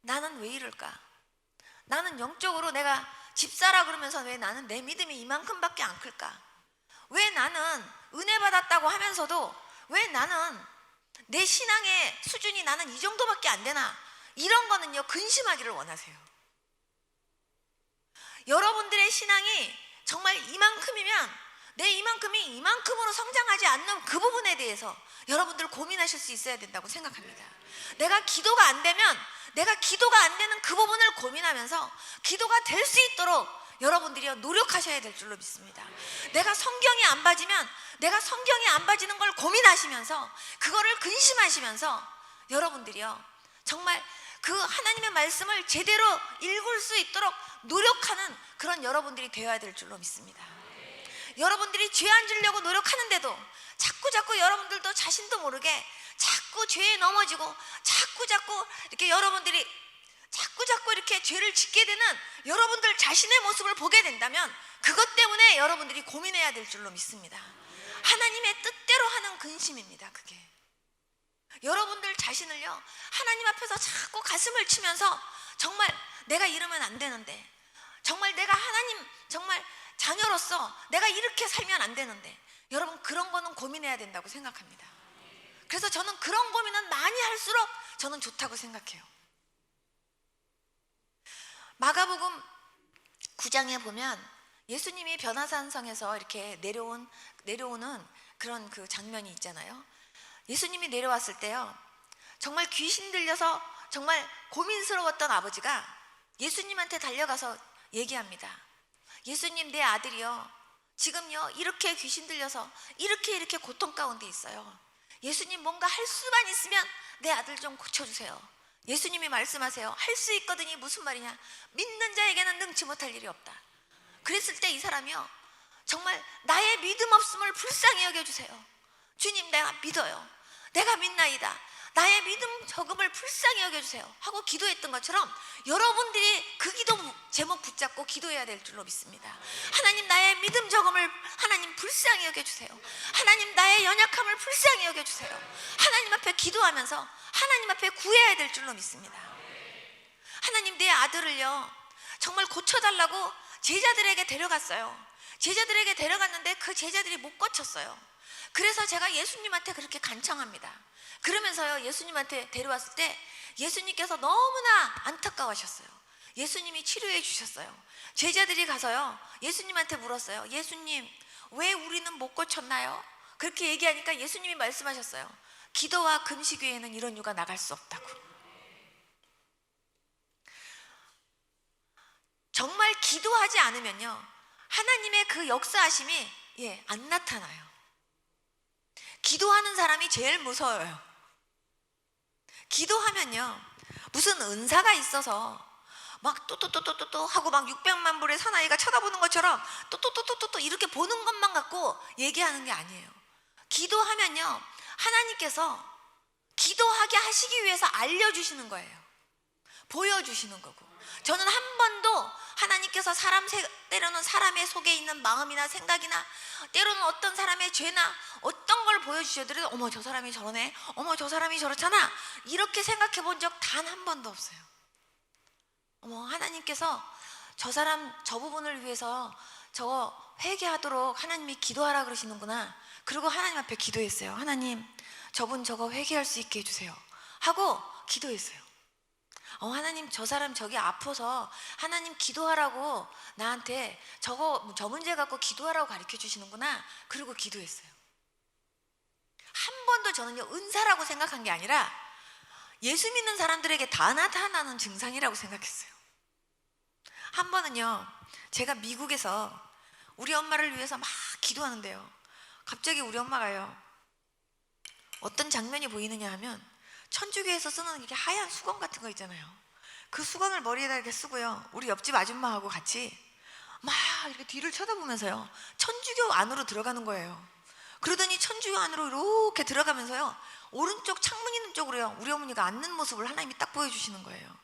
나는 왜 이럴까? 나는 영적으로 내가 집사라 그러면서 왜 나는 내 믿음이 이만큼밖에 안 클까? 왜 나는 은혜 받았다고 하면서도 왜 나는 내 신앙의 수준이 나는 이 정도밖에 안 되나? 이런 거는요, 근심하기를 원하세요. 여러분들의 신앙이 정말 이만큼이면 내 이만큼이 이만큼으로 성장하지 않는 그 부분에 대해서 여러분들 고민하실 수 있어야 된다고 생각합니다. 내가 기도가 안 되면 내가 기도가 안 되는 그 부분을 고민하면서 기도가 될 수 있도록 여러분들이 노력하셔야 될 줄로 믿습니다. 내가 성경이 안 봐지면 내가 성경이 안 봐지는 걸 고민하시면서 그거를 근심하시면서 여러분들이요, 정말 그 하나님의 말씀을 제대로 읽을 수 있도록 노력하는 그런 여러분들이 되어야 될 줄로 믿습니다. 여러분들이 죄 안 지려고 노력하는데도 자꾸 여러분들도 자신도 모르게 자꾸 죄에 넘어지고 자꾸 이렇게 여러분들이 자꾸 이렇게 죄를 짓게 되는 여러분들 자신의 모습을 보게 된다면 그것 때문에 여러분들이 고민해야 될 줄로 믿습니다. 하나님의 뜻대로 하는 근심입니다. 그게 여러분들 자신을요, 하나님 앞에서 자꾸 가슴을 치면서 정말 내가 이러면 안 되는데, 정말 내가 하나님 정말 자녀로서 내가 이렇게 살면 안 되는데, 여러분 그런 거는 고민해야 된다고 생각합니다. 그래서 저는 그런 고민은 많이 할수록 저는 좋다고 생각해요. 마가복음 9장에 보면 예수님이 변화산성에서 이렇게 내려오는 그런 그 장면이 있잖아요. 예수님이 내려왔을 때요, 정말 귀신 들려서 정말 고민스러웠던 아버지가 예수님한테 달려가서 얘기합니다. 예수님, 내 아들이요, 지금요 이렇게 귀신 들려서 이렇게 고통 가운데 있어요. 예수님, 뭔가 할 수만 있으면 내 아들 좀 고쳐주세요. 예수님이 말씀하세요. 할 수 있거든이 무슨 말이냐? 믿는 자에게는 능치 못할 일이 없다. 그랬을 때 이 사람이요, 정말 나의 믿음 없음을 불쌍히 여겨주세요. 주님, 내가 믿어요. 내가 믿나이다. 나의 믿음 적음을 불쌍히 여겨주세요 하고 기도했던 것처럼 여러분들이 그 기도 제목 붙잡고 기도해야 될 줄로 믿습니다. 하나님, 나의 믿음 적음을 하나님 불쌍히 여겨주세요. 하나님, 나의 연약함을 불쌍히 여겨주세요. 하나님 앞에 기도하면서 하나님 앞에 구해야 될 줄로 믿습니다. 하나님, 내 아들을요 정말 고쳐달라고 제자들에게 데려갔어요. 제자들에게 데려갔는데 그 제자들이 못 고쳤어요. 그래서 제가 예수님한테 그렇게 간청합니다. 그러면서요, 예수님한테 데려왔을 때 예수님께서 너무나 안타까워하셨어요. 예수님이 치료해 주셨어요. 제자들이 가서요 예수님한테 물었어요. 예수님, 왜 우리는 못 고쳤나요? 그렇게 얘기하니까 예수님이 말씀하셨어요. 기도와 금식 외에는 이런 유가 나갈 수 없다고. 정말 기도하지 않으면요 하나님의 그 역사하심이 안 나타나요. 기도하는 사람이 제일 무서워요. 기도하면요 무슨 은사가 있어서 막 또 하고 막 600만 불의 사나이가 쳐다보는 것처럼 또 이렇게 보는 것만 갖고 얘기하는 게 아니에요. 기도하면요 하나님께서 기도하게 하시기 위해서 알려주시는 거예요. 보여주시는 거고. 저는 한 번도 하나님께서 때로는 사람의 속에 있는 마음이나 생각이나 때로는 어떤 사람의 죄나 어떤 걸 보여주셔도 어머 저 사람이 저러네, 어머 저 사람이 저렇잖아, 이렇게 생각해 본 적 단 한 번도 없어요. 어머, 하나님께서 저 사람 저 부분을 위해서 저거 회개하도록 하나님이 기도하라 그러시는구나. 그리고 하나님 앞에 기도했어요. 하나님, 저분 저거 회개할 수 있게 해주세요 하고 기도했어요. 하나님 저 사람 저기 아파서 하나님 기도하라고 나한테 저 문제 갖고 기도하라고 가르쳐 주시는구나. 그리고 기도했어요. 한 번도 저는요 은사라고 생각한 게 아니라 예수 믿는 사람들에게 다 나타나는 증상이라고 생각했어요. 한 번은요 제가 미국에서 우리 엄마를 위해서 막 기도하는데요, 갑자기 우리 엄마가요 어떤 장면이 보이느냐 하면, 천주교에서 쓰는 이렇게 하얀 수건 같은 거 있잖아요. 그 수건을 머리에다 이렇게 쓰고요, 우리 옆집 아줌마하고 같이 막 이렇게 뒤를 쳐다보면서요 천주교 안으로 들어가는 거예요. 그러더니 천주교 안으로 이렇게 들어가면서요 오른쪽 창문 있는 쪽으로요 우리 어머니가 앉는 모습을 하나님이 딱 보여주시는 거예요.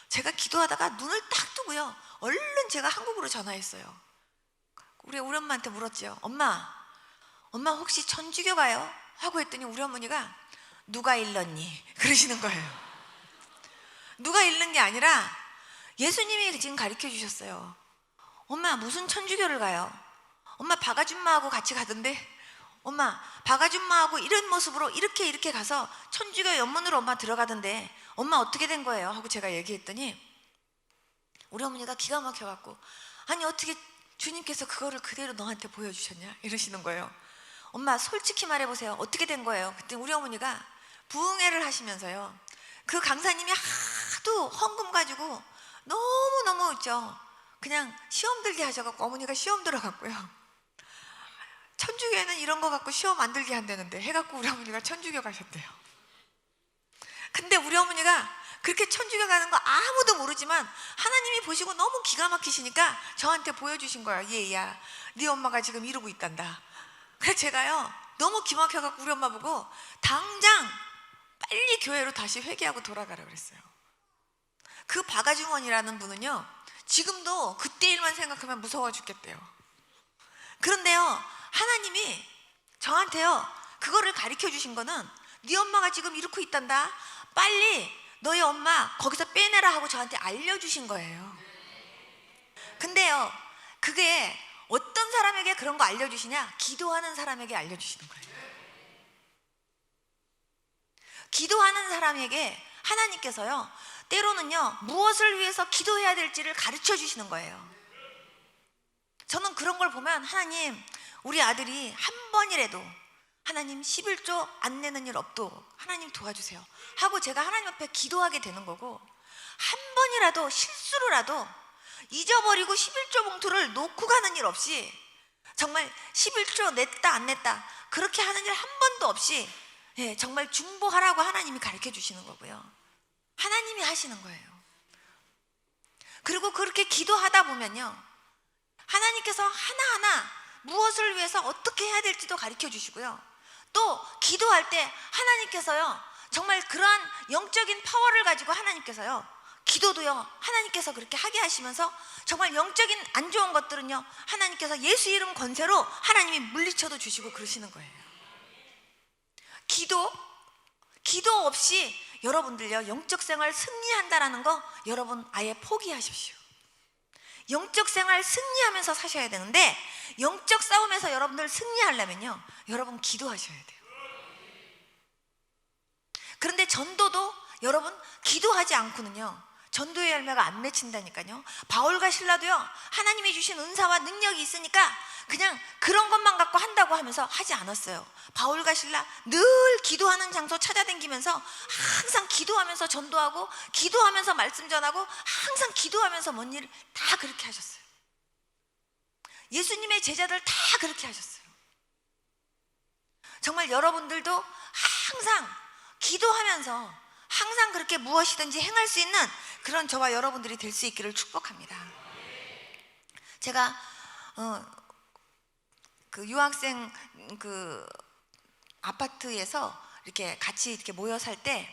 제가 기도하다가 눈을 딱 뜨고요 얼른 제가 한국으로 전화했어요. 우리 엄마한테 물었죠. 엄마 혹시 천주교 가요? 하고 했더니 우리 어머니가 누가 일렀니? 그러시는 거예요. 누가 잃는 게 아니라 예수님이 지금 가르쳐 주셨어요. 엄마 무슨 천주교를 가요? 엄마 박아줌마하고 같이 가던데, 엄마 박아줌마하고 이런 모습으로 이렇게 가서 천주교 연문으로 엄마 들어가던데 엄마 어떻게 된 거예요? 하고 제가 얘기했더니 우리 어머니가 기가 막혀갖고, 아니 어떻게 주님께서 그거를 그대로 너한테 보여주셨냐? 이러시는 거예요. 엄마 솔직히 말해보세요. 어떻게 된 거예요? 그때 우리 어머니가 부흥회를 하시면서요 그 강사님이 하도 헌금 가지고 너무너무 있죠, 그냥 시험 들게 하셔갖고 어머니가 시험 들어갔고요, 천주교에는 이런 거 갖고 시험 안 들게 한다는데 해갖고 우리 어머니가 천주교 가셨대요. 근데 우리 어머니가 그렇게 천주교 가는 거 아무도 모르지만 하나님이 보시고 너무 기가 막히시니까 저한테 보여주신 거야. 얘야 네 엄마가 지금 이러고 있단다. 그래서 제가요 너무 기막혀갖고 우리 엄마 보고 당장 빨리 교회로 다시 회개하고 돌아가라 그랬어요. 그 박아주머니라는 분은요 지금도 그때 일만 생각하면 무서워 죽겠대요. 그런데요 하나님이 저한테요 그거를 가르쳐 주신 거는, 네 엄마가 지금 이렇게 있단다, 빨리 너희 엄마 거기서 빼내라 하고 저한테 알려주신 거예요. 근데요 그게 어떤 사람에게 그런 거 알려주시냐? 기도하는 사람에게 알려주시는 거예요. 기도하는 사람에게 하나님께서요 때로는요 무엇을 위해서 기도해야 될지를 가르쳐 주시는 거예요. 저는 그런 걸 보면, 하나님 우리 아들이 한 번이라도 하나님 11조 안 내는 일 없도록 하나님 도와주세요 하고 제가 하나님 앞에 기도하게 되는 거고, 한 번이라도 실수로라도 잊어버리고 11조 봉투를 놓고 가는 일 없이, 정말 11조 냈다 안 냈다 그렇게 하는 일 한 번도 없이 정말 중보하라고 하나님이 가르쳐 주시는 거고요, 하나님이 하시는 거예요. 그리고 그렇게 기도하다 보면요 하나님께서 하나하나 무엇을 위해서 어떻게 해야 될지도 가르쳐 주시고요, 또 기도할 때 하나님께서요 정말 그러한 영적인 파워를 가지고 하나님께서요 기도도요 하나님께서 그렇게 하게 하시면서 정말 영적인 안 좋은 것들은요 하나님께서 예수 이름 권세로 하나님이 물리쳐도 주시고 그러시는 거예요. 기도 없이 여러분들요 영적 생활 승리한다라는 거 여러분 아예 포기하십시오. 영적 생활 승리하면서 사셔야 되는데, 영적 싸움에서 여러분들 승리하려면요 여러분 기도하셔야 돼요. 그런데 전도도 여러분 기도하지 않고는요 전도의 열매가 안 맺힌다니까요. 바울과 실라도요 하나님이 주신 은사와 능력이 있으니까 그냥 그런 것만 갖고 한다고 하면서 하지 않았어요. 바울과 실라 늘 기도하는 장소 찾아다니면서 항상 기도하면서 전도하고, 기도하면서 말씀 전하고, 항상 기도하면서 뭔 일을 다 그렇게 하셨어요. 예수님의 제자들 다 그렇게 하셨어요. 정말 여러분들도 항상 기도하면서 항상 그렇게 무엇이든지 행할 수 있는 그런 저와 여러분들이 될 수 있기를 축복합니다. 제가 그 유학생 그 아파트에서 이렇게 같이 이렇게 모여 살 때,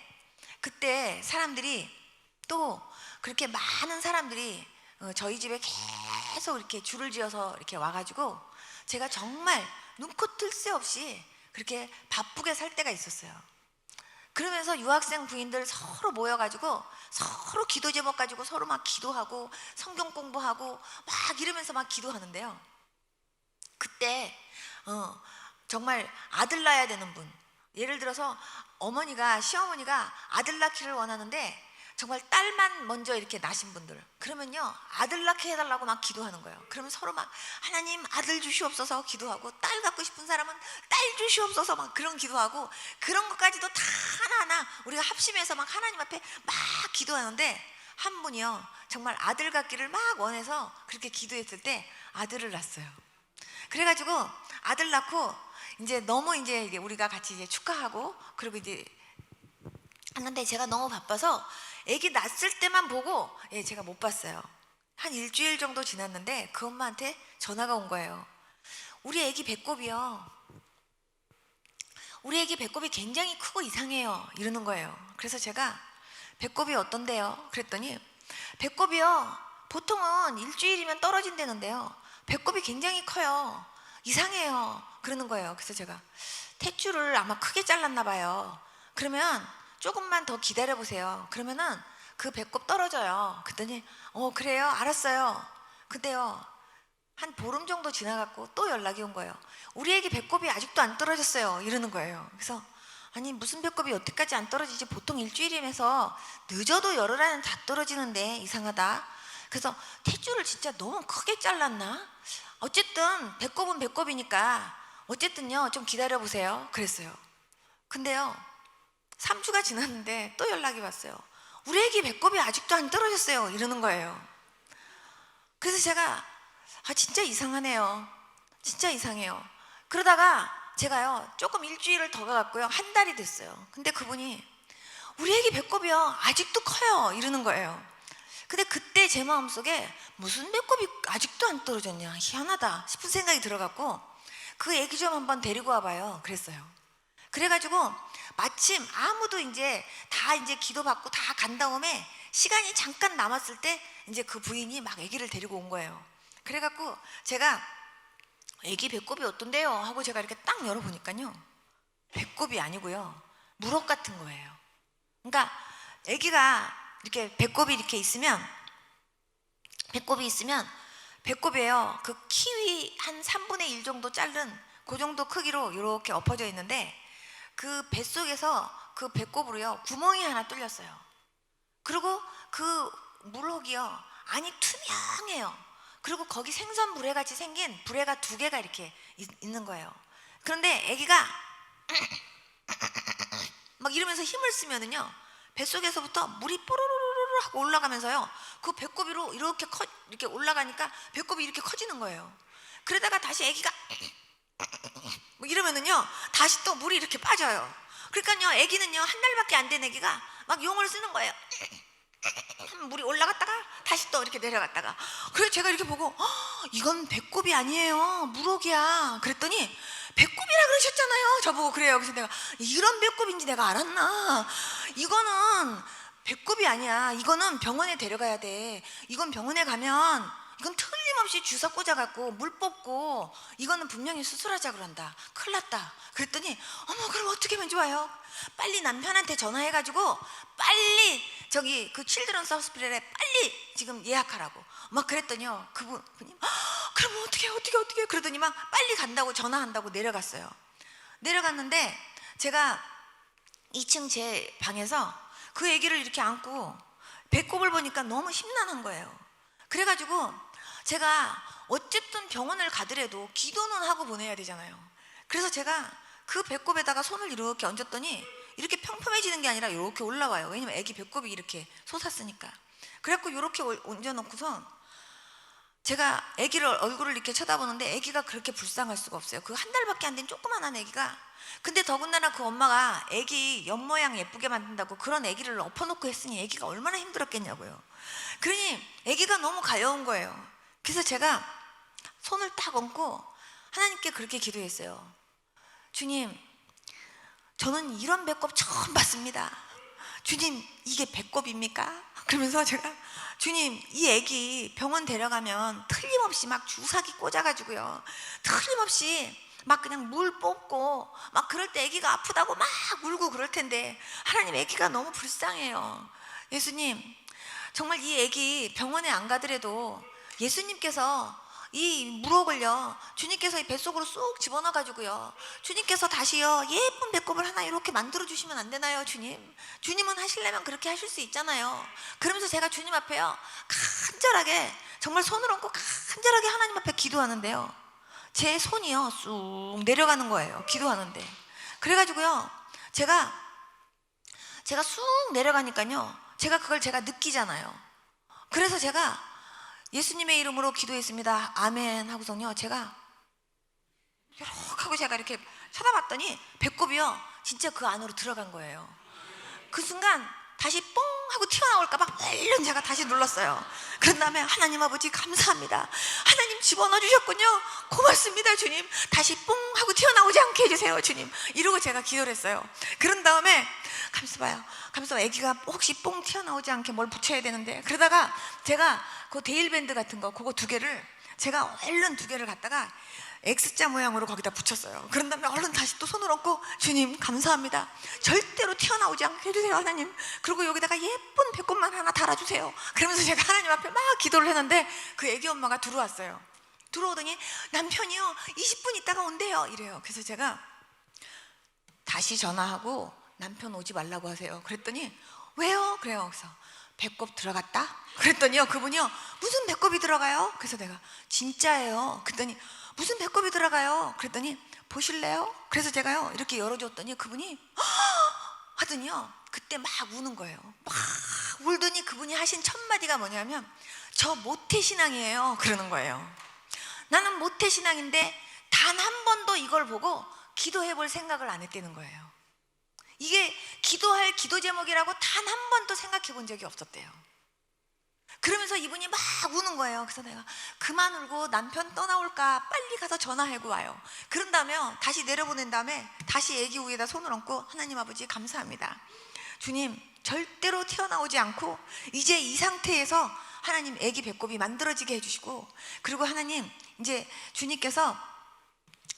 그때 사람들이 또 그렇게 많은 사람들이 저희 집에 계속 이렇게 줄을 지어서 이렇게 와가지고 제가 정말 눈코 뜰 새 없이 그렇게 바쁘게 살 때가 있었어요. 그러면서 유학생 부인들 서로 모여가지고 서로 기도 제목 가지고 서로 막 기도하고 성경 공부하고 막 이러면서 막 기도하는데요, 그때 정말 아들 낳아야 되는 분, 예를 들어서 어머니가 시어머니가 아들 낳기를 원하는데 정말 딸만 먼저 이렇게 낳으신 분들, 그러면요 아들 낳게 해달라고 막 기도하는 거예요. 그러면 서로 막 하나님 아들 주시옵소서 기도하고, 딸 갖고 싶은 사람은 딸 주시옵소서 막 그런 기도하고, 그런 것까지도 다 하나하나 우리가 합심해서 막 하나님 앞에 막 기도하는데, 한 분이요 정말 아들 갖기를 막 원해서 그렇게 기도했을 때 아들을 낳았어요. 그래가지고 아들 낳고 이제 너무 이제 우리가 같이 이제 축하하고 그리고 이제 하는데, 제가 너무 바빠서 아기 낳았을 때만 보고 제가 못 봤어요. 한 일주일 정도 지났는데 그 엄마한테 전화가 온 거예요. 우리 아기 배꼽이요, 우리 아기 배꼽이 굉장히 크고 이상해요 이러는 거예요. 그래서 제가 배꼽이 어떤데요? 그랬더니 배꼽이요 보통은 일주일이면 떨어진다는데요, 배꼽이 굉장히 커요, 이상해요 그러는 거예요. 그래서 제가 탯줄을 아마 크게 잘랐나 봐요. 그러면 조금만 더 기다려 보세요. 그러면은 그 배꼽 떨어져요. 그랬더니 그래요 알았어요. 근데요 한 보름 정도 지나갖고 또 연락이 온 거예요. 우리 애기 배꼽이 아직도 안 떨어졌어요 이러는 거예요. 그래서 아니 무슨 배꼽이 여태까지 안 떨어지지, 보통 일주일이면서 늦어도 열흘 안에 다 떨어지는데 이상하다. 그래서 탯줄을 진짜 너무 크게 잘랐나? 어쨌든 배꼽은 배꼽이니까 어쨌든요 좀 기다려 보세요 그랬어요. 근데요 3주가 지났는데 또 연락이 왔어요. 우리 애기 배꼽이 아직도 안 떨어졌어요 이러는 거예요. 그래서 제가 진짜 이상하네요, 진짜 이상해요. 그러다가 제가요 조금 일주일을 더 가갖고요 한 달이 됐어요. 근데 그분이 우리 애기 배꼽이요 아직도 커요 이러는 거예요. 근데 그때 제 마음속에 무슨 배꼽이 아직도 안 떨어졌냐, 희한하다 싶은 생각이 들어갖고 그 애기 좀 한번 데리고 와봐요 그랬어요. 그래가지고 마침 아무도 이제 다 이제 기도받고 다 간 다음에 시간이 잠깐 남았을 때 이제 그 부인이 막 아기를 데리고 온 거예요. 그래갖고 제가 아기 배꼽이 어떤데요 하고 제가 이렇게 딱 열어보니까요 배꼽이 아니고요 무럭 같은 거예요. 그러니까 아기가 이렇게 배꼽이 이렇게 있으면, 배꼽이에요 그 키위 한 3분의 1 정도 자른 그 정도 크기로 이렇게 엎어져 있는데, 그 뱃속에서 그 배꼽으로요 구멍이 하나 뚫렸어요. 그리고 그 물혹이요 안이 투명해요. 그리고 거기 생선 불에 같이 생긴 불에가 2개가 이렇게 있는 거예요. 그런데 아기가 막 이러면서 힘을 쓰면은요 뱃속에서부터 물이 뽀로로로로 하고 올라가면서요 그 배꼽으로 이렇게 올라가니까 배꼽이 이렇게 커지는 거예요. 그러다가 다시 아기가 뭐 이러면은요 다시 또 물이 이렇게 빠져요. 그러니까요 아기는요 한 달밖에 안 된 아기가 막 용을 쓰는 거예요. 물이 올라갔다가 다시 또 이렇게 내려갔다가. 그래서 제가 이렇게 보고 이건 배꼽이 아니에요 무럭이야 그랬더니 배꼽이라 그러셨잖아요 저보고. 그래요. 그래서 내가 이런 배꼽인지 내가 알았나, 이거는 배꼽이 아니야, 이거는 병원에 데려가야 돼, 이건 병원에 가면 이건 틀림없이 주사 꽂아갖고 물 뽑고 이거는 분명히 수술하자 그런다, 큰일 났다. 그랬더니 어머 그럼 어떻게 하면 좋아요? 빨리 남편한테 전화해가지고 빨리 저기 그 칠드런스 호스피털에 빨리 지금 예약하라고 막 그랬더니요 그분이 그럼 어떻게 그러더니 막 빨리 간다고 전화한다고 내려갔어요. 내려갔는데 제가 2층 제 방에서 그 아기를 이렇게 안고 배꼽을 보니까 너무 심란한 거예요. 그래가지고 제가 어쨌든 병원을 가더라도 기도는 하고 보내야 되잖아요. 그래서 제가 그 배꼽에다가 손을 이렇게 얹었더니 이렇게 평평해지는 게 아니라 이렇게 올라와요. 왜냐면 아기 배꼽이 이렇게 솟았으니까. 그래갖고 이렇게 얹어놓고선 제가 아기를 얼굴을 이렇게 쳐다보는데 아기가 그렇게 불쌍할 수가 없어요. 그 한 달밖에 안 된 조그만한 아기가. 근데 더군다나 그 엄마가 아기 옆모양 예쁘게 만든다고 그런 아기를 엎어놓고 했으니 아기가 얼마나 힘들었겠냐고요. 그러니 아기가 너무 가여운 거예요. 그래서 제가 손을 딱 얹고 하나님께 그렇게 기도했어요. 주님, 저는 이런 배꼽 처음 봤습니다. 주님, 이게 배꼽입니까? 그러면서 제가 주님, 이 애기 병원 데려가면 틀림없이 막 주사기 꽂아가지고요, 틀림없이 막 그냥 물 뽑고 막 그럴 때 애기가 아프다고 막 울고 그럴 텐데 하나님, 애기가 너무 불쌍해요. 예수님, 정말 이 애기 병원에 안 가더라도 예수님께서 이 무럭을요 주님께서 이 뱃속으로 쏙 집어넣어 가지고요 주님께서 다시요 예쁜 배꼽을 하나 이렇게 만들어 주시면 안 되나요? 주님은 하시려면 그렇게 하실 수 있잖아요. 그러면서 제가 주님 앞에요 간절하게 정말 손을 얹고 간절하게 하나님 앞에 기도하는데요, 제 손이요 쑥 내려가는 거예요, 기도하는데. 그래가지고요 제가 쑥 내려가니까요 제가 그걸 제가 느끼잖아요. 그래서 제가 예수님의 이름으로 기도했습니다, 아멘 하고서요 제가 이렇게 하고 제가 이렇게 쳐다봤더니 배꼽이요 진짜 그 안으로 들어간 거예요. 그 순간 다시 뽕 하고 튀어나올까 봐 얼른 제가 다시 눌렀어요. 그런 다음에 하나님 아버지 감사합니다, 하나님 집어넣어 주셨군요, 고맙습니다 주님, 다시 뽕 하고 튀어나오지 않게 해주세요 주님, 이러고 제가 기도를 했어요. 그런 다음에 가면서 아기가 혹시 뽕 튀어나오지 않게 뭘 붙여야 되는데, 그러다가 제가 그 데일밴드 같은 거 그거 2개를 제가 얼른 2개를 갖다가 X자 모양으로 거기다 붙였어요. 그런 다음에 얼른 다시 또 손을 얹고 주님 감사합니다, 절대로 튀어나오지 않게 해주세요 하나님, 그리고 여기다가 예쁜 배꼽만 하나 달아주세요. 그러면서 제가 하나님 앞에 막 기도를 했는데 그 애기 엄마가 들어왔어요. 들어오더니 남편이요 20분 있다가 온대요 이래요. 그래서 제가 다시 전화하고 남편 오지 말라고 하세요. 그랬더니 왜요? 그래요. 그래서 배꼽 들어갔다? 그랬더니요 그분이요 무슨 배꼽이 들어가요? 그래서 내가 진짜예요. 그랬더니 무슨 배꼽이 들어가요? 그랬더니 보실래요? 그래서 제가요 이렇게 열어줬더니 그분이 하더니요 그때 막 우는 거예요. 막 울더니 그분이 하신 첫 마디가 뭐냐면 저 모태신앙이에요 그러는 거예요. 나는 모태신앙인데 단 한 번도 이걸 보고 기도해 볼 생각을 안 했다는 거예요. 이게 기도할 기도 제목이라고 단 한 번도 생각해 본 적이 없었대요. 그러면서 이분이 막 우는 거예요. 그래서 내가 그만 울고 남편 떠나올까 빨리 가서 전화하고 와요. 그런 다음에 다시 내려보낸 다음에 다시 애기 위에다 손을 얹고 하나님 아버지 감사합니다, 주님 절대로 튀어나오지 않고 이제 이 상태에서 하나님 애기 배꼽이 만들어지게 해주시고, 그리고 하나님 이제 주님께서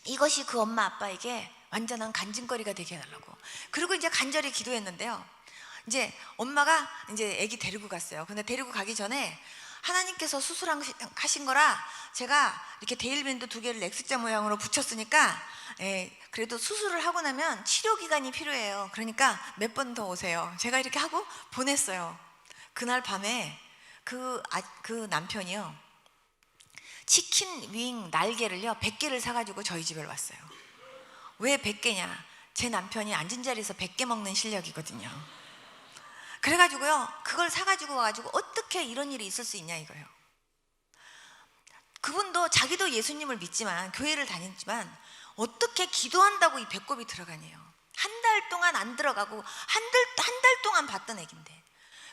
이것이 그 엄마 아빠에게 완전한 간증거리가 되게 해달라고. 그리고 이제 간절히 기도했는데요, 이제 엄마가 이제 아기 데리고 갔어요. 근데 데리고 가기 전에 하나님께서 수술하신 거라 제가 이렇게 데일밴드 2개를 X자 모양으로 붙였으니까 그래도 수술을 하고 나면 치료 기간이 필요해요. 그러니까 몇 번 더 오세요. 제가 이렇게 하고 보냈어요. 그날 밤에 그 남편이요 치킨 윙 날개를요 100개를 사가지고 저희 집에 왔어요. 왜 100개냐? 제 남편이 앉은 자리에서 100개 먹는 실력이거든요. 그래가지고요 그걸 사가지고 와가지고 어떻게 이런 일이 있을 수 있냐 이거예요. 그분도 자기도 예수님을 믿지만 교회를 다녔지만 어떻게 기도한다고 이 배꼽이 들어가냐요. 한 달 동안 안 들어가고 한 달 동안 봤던 애긴데.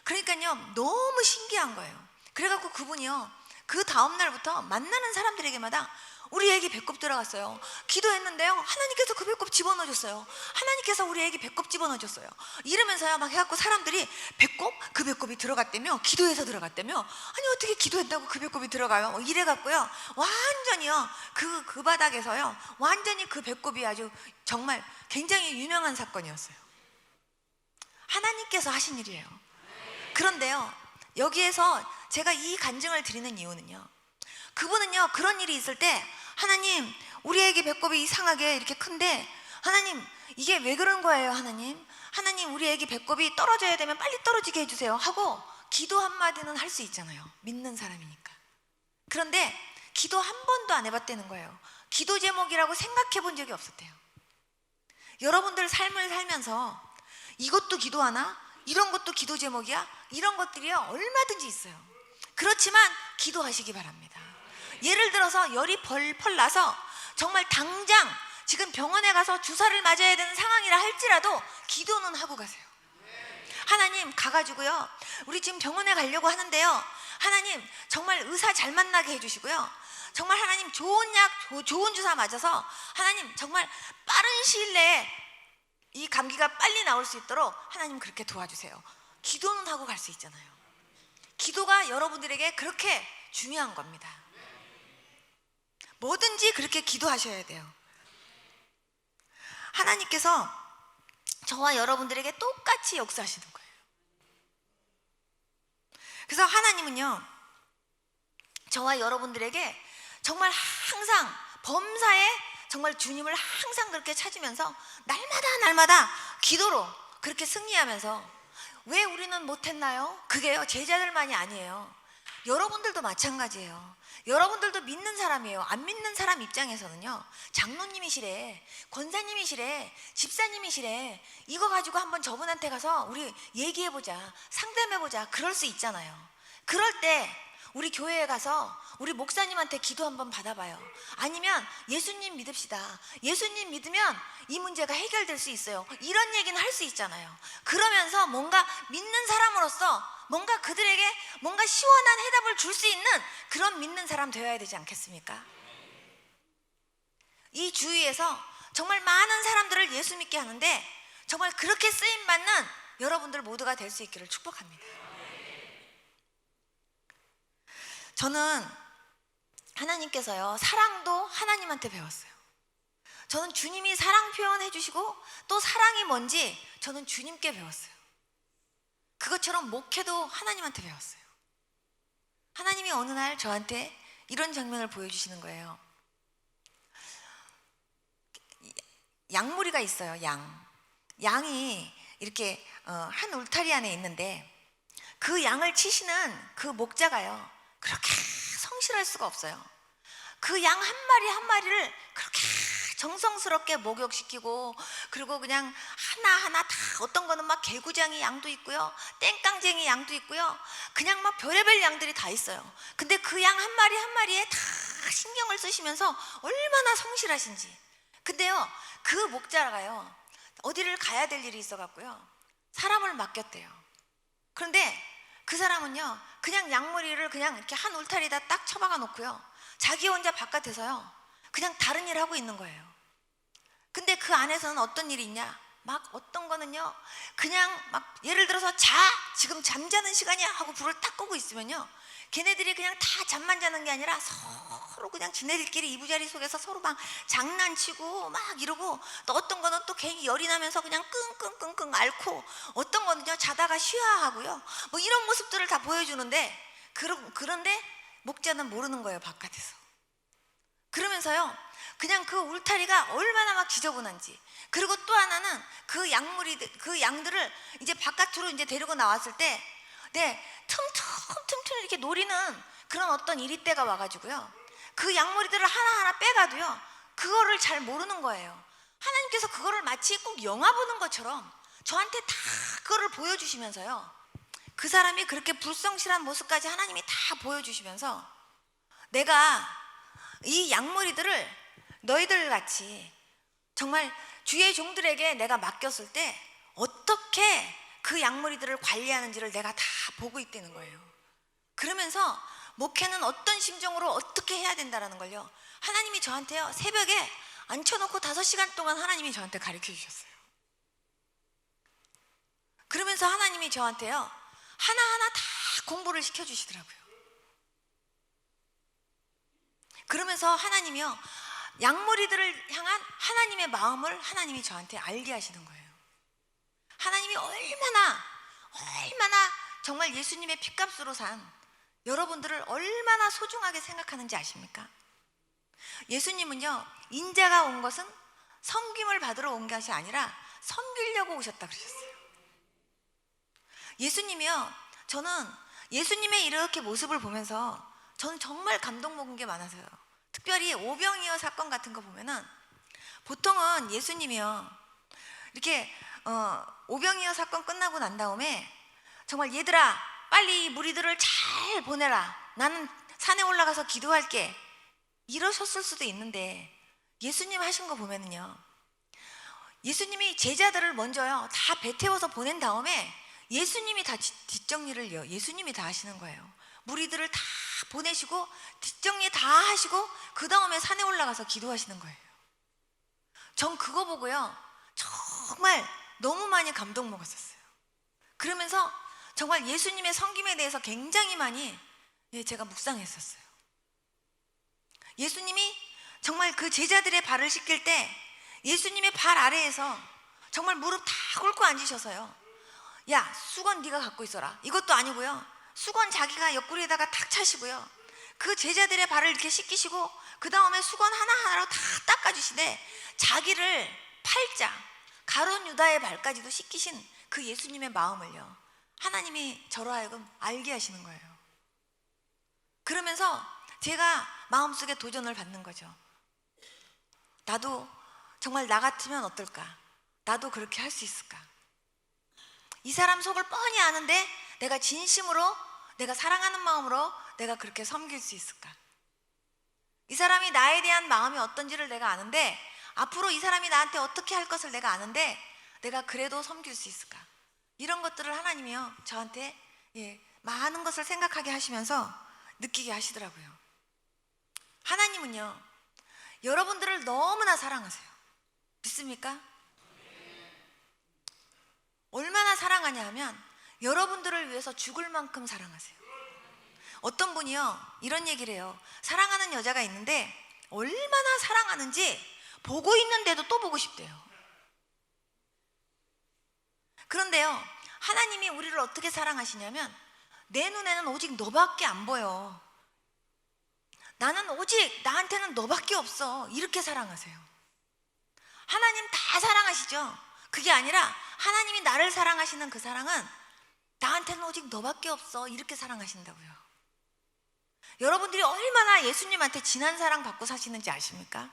그러니까요 너무 신기한 거예요. 그래갖고 그분이요 그 다음날부터 만나는 사람들에게마다 우리 애기 배꼽 들어갔어요, 기도했는데요 하나님께서 그 배꼽 집어넣어줬어요, 하나님께서 우리 애기 배꼽 집어넣어줬어요 이러면서요 막 해갖고 사람들이 그 배꼽이 들어갔다며, 기도해서 들어갔다며, 아니 어떻게 기도했다고 그 배꼽이 들어가요 이래갖고요 완전히요 그 바닥에서요 완전히 그 배꼽이 아주 정말 굉장히 유명한 사건이었어요. 하나님께서 하신 일이에요. 그런데요 여기에서 제가 이 간증을 드리는 이유는요, 그분은요 그런 일이 있을 때 하나님 우리 애기 배꼽이 이상하게 이렇게 큰데 하나님 이게 왜 그런 거예요 하나님 우리 애기 배꼽이 떨어져야 되면 빨리 떨어지게 해주세요 하고 기도 한마디는 할 수 있잖아요, 믿는 사람이니까. 그런데 기도 한 번도 안 해봤다는 거예요. 기도 제목이라고 생각해 본 적이 없었대요. 여러분들 삶을 살면서 이것도 기도하나? 이런 것도 기도 제목이야? 이런 것들이요 얼마든지 있어요. 그렇지만 기도하시기 바랍니다. 예를 들어서 열이 펄펄 나서 정말 당장 지금 병원에 가서 주사를 맞아야 되는 상황이라 할지라도 기도는 하고 가세요. 하나님 가가지고요 우리 지금 병원에 가려고 하는데요 하나님 정말 의사 잘 만나게 해주시고요, 정말 하나님 좋은 약 좋은 주사 맞아서 하나님 정말 빠른 시일 내에 이 감기가 빨리 나올 수 있도록 하나님 그렇게 도와주세요. 기도는 하고 갈 수 있잖아요. 기도가 여러분들에게 그렇게 중요한 겁니다. 뭐든지 그렇게 기도하셔야 돼요. 하나님께서 저와 여러분들에게 똑같이 역사하시는 거예요. 그래서 하나님은요 저와 여러분들에게 정말 항상 범사에 정말 주님을 항상 그렇게 찾으면서 날마다 기도로 그렇게 승리하면서 왜 우리는 못했나요? 그게요, 제자들만이 아니에요. 여러분들도 마찬가지예요. 여러분들도 믿는 사람이에요. 안 믿는 사람 입장에서는요, 장로님이시래, 권사님이시래, 집사님이시래, 이거 가지고 한번 저분한테 가서 우리 얘기해보자, 상담해보자, 그럴 수 있잖아요. 그럴 때 우리 교회에 가서 우리 목사님한테 기도 한번 받아봐요. 아니면 예수님 믿읍시다, 예수님 믿으면 이 문제가 해결될 수 있어요, 이런 얘기는 할 수 있잖아요. 그러면서 뭔가 믿는 사람으로서 뭔가 그들에게 뭔가 시원한 해답을 줄 수 있는 그런 믿는 사람 되어야 되지 않겠습니까? 이 주위에서 정말 많은 사람들을 예수 믿게 하는데 정말 그렇게 쓰임받는 여러분들 모두가 될 수 있기를 축복합니다. 저는 하나님께서요, 사랑도 하나님한테 배웠어요. 저는 주님이 사랑 표현해 주시고 또 사랑이 뭔지 저는 주님께 배웠어요. 그것처럼 목회도 하나님한테 배웠어요. 하나님이 어느 날 저한테 이런 장면을 보여주시는 거예요. 양무리가 있어요. 양이 이렇게 한 울타리 안에 있는데 그 양을 치시는 그 목자가요, 그렇게 성실할 수가 없어요. 그 양 한 마리 한 마리를 그렇게 정성스럽게 목욕시키고, 그리고 그냥 하나하나 다, 어떤 거는 막 개구쟁이 양도 있고요, 땡깡쟁이 양도 있고요, 그냥 막 별의별 양들이 다 있어요. 근데 그 양 한 마리 한 마리에 다 신경을 쓰시면서 얼마나 성실하신지. 근데요, 그 목자가요, 어디를 가야 될 일이 있어 갖고요, 사람을 맡겼대요. 그런데 그 사람은요, 그냥 양머리를 그냥 이렇게 한 울타리에다 딱 처박아 놓고요, 자기 혼자 바깥에서요 그냥 다른 일 하고 있는 거예요. 근데 그 안에서는 어떤 일이 있냐, 막 어떤 거는요, 그냥 막 예를 들어서 지금 잠자는 시간이야 하고 불을 딱 끄고 있으면요, 걔네들이 그냥 다 잠만 자는 게 아니라 서로 그냥 지네들끼리 이부자리 속에서 서로 막 장난치고 막 이러고, 또 어떤 거는 또 괜히 열이 나면서 그냥 끙끙끙끙 앓고, 어떤 거는요 자다가 쉬어하고요, 뭐 이런 모습들을 다 보여주는데, 그런데 목자는 모르는 거예요, 바깥에서. 그러면서요 그냥 그 울타리가 얼마나 막 지저분한지. 그리고 또 하나는 그 양들을 이제 바깥으로 이제 데리고 나왔을 때, 틈틈 이렇게 노리는 그런 어떤 이리때가 와가지고요, 그 양머리들을 하나하나 빼가도요 그거를 잘 모르는 거예요. 하나님께서 그거를 마치 꼭 영화 보는 것처럼 저한테 다 그거를 보여주시면서요, 그 사람이 그렇게 불성실한 모습까지 하나님이 다 보여주시면서, 내가 이 양머리들을 너희들 같이 정말 주의 종들에게 내가 맡겼을 때 어떻게 그 양머리들을 관리하는지를 내가 다 보고 있다는 거예요. 그러면서 목회는 어떤 심정으로 어떻게 해야 된다는 걸요, 하나님이 저한테요 새벽에 앉혀놓고 5시간 동안 하나님이 저한테 가르쳐 주셨어요. 그러면서 하나님이 저한테요 하나하나 다 공부를 시켜주시더라고요. 그러면서 하나님이요 양머리들을 향한 하나님의 마음을 하나님이 저한테 알게 하시는 거예요. 하나님이 얼마나 정말 예수님의 핏값으로 산 여러분들을 얼마나 소중하게 생각하는지 아십니까? 예수님은요, 인자가 온 것은 섬김을 받으러 온 것이 아니라 섬기려고 오셨다 그러셨어요. 예수님이요, 저는 예수님의 이렇게 모습을 보면서 저는 정말 감동 먹은 게 많아서요. 특별히 오병이어 사건 같은 거 보면은 보통은 예수님이요 이렇게 오병이어 사건 끝나고 난 다음에 정말 얘들아 빨리 이 무리들을 잘 보내라, 나는 산에 올라가서 기도할게, 이러셨을 수도 있는데, 예수님 하신 거 보면은요, 예수님이 제자들을 먼저요 다 배 태워서 보낸 다음에 예수님이 다 뒷정리를요 예수님이 다 하시는 거예요. 무리들을 다 보내시고 뒷정리 다 하시고 그 다음에 산에 올라가서 기도하시는 거예요. 전 그거 보고요 정말 너무 많이 감동 먹었었어요. 그러면서 정말 예수님의 섬김에 대해서 굉장히 많이 제가 묵상했었어요. 예수님이 정말 그 제자들의 발을 씻길 때 예수님의 발 아래에서 정말 무릎 다 꿇고 앉으셔서요, 야 수건 네가 갖고 있어라, 이것도 아니고요, 수건 자기가 옆구리에다가 탁 차시고요, 그 제자들의 발을 이렇게 씻기시고 그 다음에 수건 하나하나로 다 닦아주시되 자기를 팔자 가룟 유다의 발까지도 씻기신 그 예수님의 마음을요, 하나님이 저로 하여금 알게 하시는 거예요. 그러면서 제가 마음속에 도전을 받는 거죠. 나도 정말 나 같으면 어떨까? 나도 그렇게 할 수 있을까? 이 사람 속을 뻔히 아는데 내가 진심으로, 내가 사랑하는 마음으로 내가 그렇게 섬길 수 있을까? 이 사람이 나에 대한 마음이 어떤지를 내가 아는데, 앞으로 이 사람이 나한테 어떻게 할 것을 내가 아는데 내가 그래도 섬길 수 있을까? 이런 것들을 하나님이요 저한테 많은 것을 생각하게 하시면서 느끼게 하시더라고요. 하나님은요 여러분들을 너무나 사랑하세요. 믿습니까? 얼마나 사랑하냐 하면 여러분들을 위해서 죽을 만큼 사랑하세요. 어떤 분이요 이런 얘기를 해요. 사랑하는 여자가 있는데 얼마나 사랑하는지 보고 있는데도 또 보고 싶대요. 그런데요 하나님이 우리를 어떻게 사랑하시냐면 내 눈에는 오직 너밖에 안 보여. 나는 오직 나한테는 너밖에 없어. 이렇게 사랑하세요. 하나님 다 사랑하시죠. 그게 아니라 하나님이 나를 사랑하시는 그 사랑은 나한테는 오직 너밖에 없어. 이렇게 사랑하신다고요. 여러분들이 얼마나 예수님한테 진한 사랑 받고 사시는지 아십니까?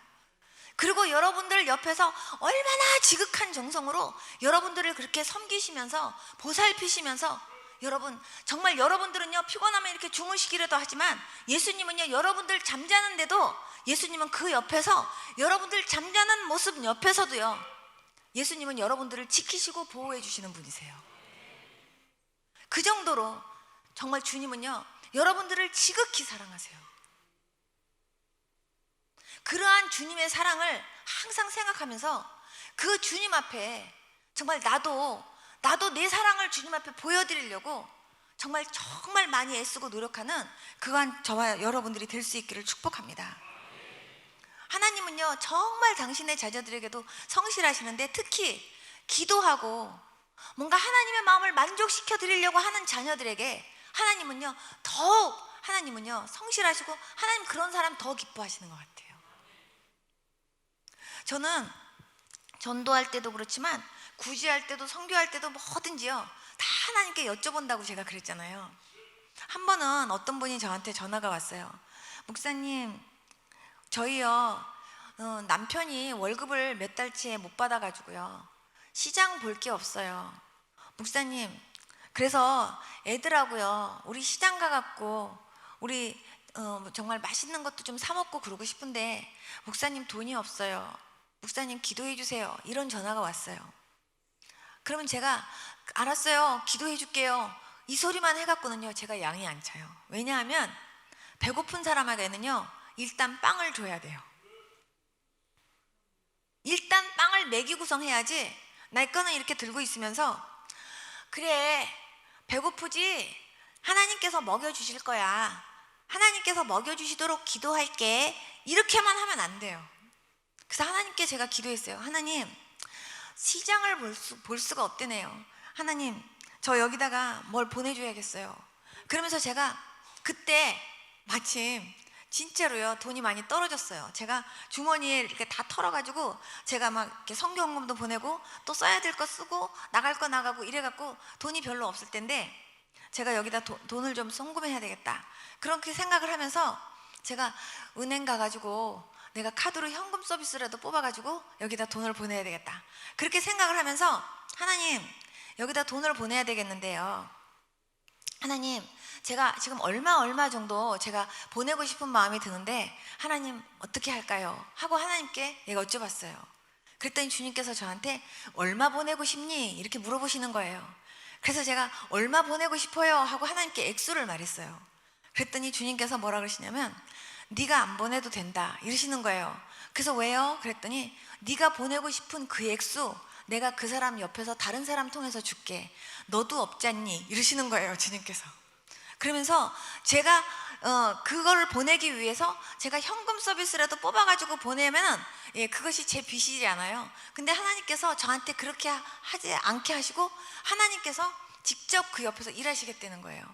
그리고 여러분들 옆에서 얼마나 지극한 정성으로 여러분들을 그렇게 섬기시면서 보살피시면서, 여러분 정말 여러분들은요 피곤하면 이렇게 주무시기라도 하지만 예수님은요 여러분들 잠자는데도, 예수님은 그 옆에서 여러분들 잠자는 모습 옆에서도요 예수님은 여러분들을 지키시고 보호해 주시는 분이세요. 그 정도로 정말 주님은요 여러분들을 지극히 사랑하세요. 그러한 주님의 사랑을 항상 생각하면서 그 주님 앞에 정말 나도 내 사랑을 주님 앞에 보여드리려고 정말 많이 애쓰고 노력하는 그간 저와 여러분들이 될 수 있기를 축복합니다. 하나님은요 정말 당신의 자녀들에게도 성실하시는데, 특히 기도하고 뭔가 하나님의 마음을 만족시켜 드리려고 하는 자녀들에게 하나님은요 성실하시고, 하나님 그런 사람 더 기뻐하시는 것 같아요. 저는 전도할 때도 그렇지만 구제할 때도 선교할 때도 뭐든지요 다 하나님께 여쭤본다고 제가 그랬잖아요. 한 번은 어떤 분이 저한테 전화가 왔어요. 목사님, 저희요 남편이 월급을 몇 달치에 못 받아가지고요 시장 볼 게 없어요. 목사님, 그래서 애들하고요 우리 시장 가갖고 우리 정말 맛있는 것도 좀 사 먹고 그러고 싶은데 목사님 돈이 없어요. 목사님 기도해 주세요. 이런 전화가 왔어요. 그러면 제가 알았어요, 기도해 줄게요, 이 소리만 해갖고는요 제가 양이 안 차요. 왜냐하면 배고픈 사람에게는요 일단 빵을 줘야 돼요. 일단 빵을 먹이고선 해야지, 내 거는 이렇게 들고 있으면서 그래 배고프지? 하나님께서 먹여주실 거야, 하나님께서 먹여주시도록 기도할게, 이렇게만 하면 안 돼요. 그래서 하나님께 제가 기도했어요. 하나님, 시장을 볼 수가 없대네요. 하나님, 저 여기다가 뭘 보내줘야겠어요. 그러면서 제가 그때 마침 진짜로요 돈이 많이 떨어졌어요. 제가 주머니에 이렇게 다 털어가지고 제가 막 이렇게 성경금도 보내고 또 써야 될 거 쓰고 나갈 거 나가고 이래갖고 돈이 별로 없을 텐데, 제가 여기다 돈을 좀 송금해야 되겠다, 그렇게 생각을 하면서 제가 은행 가가지고 내가 카드로 현금 서비스라도 뽑아가지고 여기다 돈을 보내야 되겠다, 그렇게 생각을 하면서 하나님 여기다 돈을 보내야 되겠는데요, 하나님 제가 지금 얼마 정도 제가 보내고 싶은 마음이 드는데 하나님 어떻게 할까요? 하고 하나님께 내가 여쭤봤어요. 그랬더니 주님께서 저한테 얼마 보내고 싶니? 이렇게 물어보시는 거예요. 그래서 제가 얼마 보내고 싶어요 하고 하나님께 액수를 말했어요. 그랬더니 주님께서 뭐라 그러시냐면 네가 안 보내도 된다 이러시는 거예요. 그래서 왜요? 그랬더니 네가 보내고 싶은 그 액수 내가 그 사람 옆에서 다른 사람 통해서 줄게, 너도 없잖니 이러시는 거예요 주님께서. 그러면서 제가 그걸 보내기 위해서 제가 현금 서비스라도 뽑아가지고 보내면 그것이 제 빚이지 않아요. 근데 하나님께서 저한테 그렇게 하지 않게 하시고 하나님께서 직접 그 옆에서 일하시겠다는 거예요.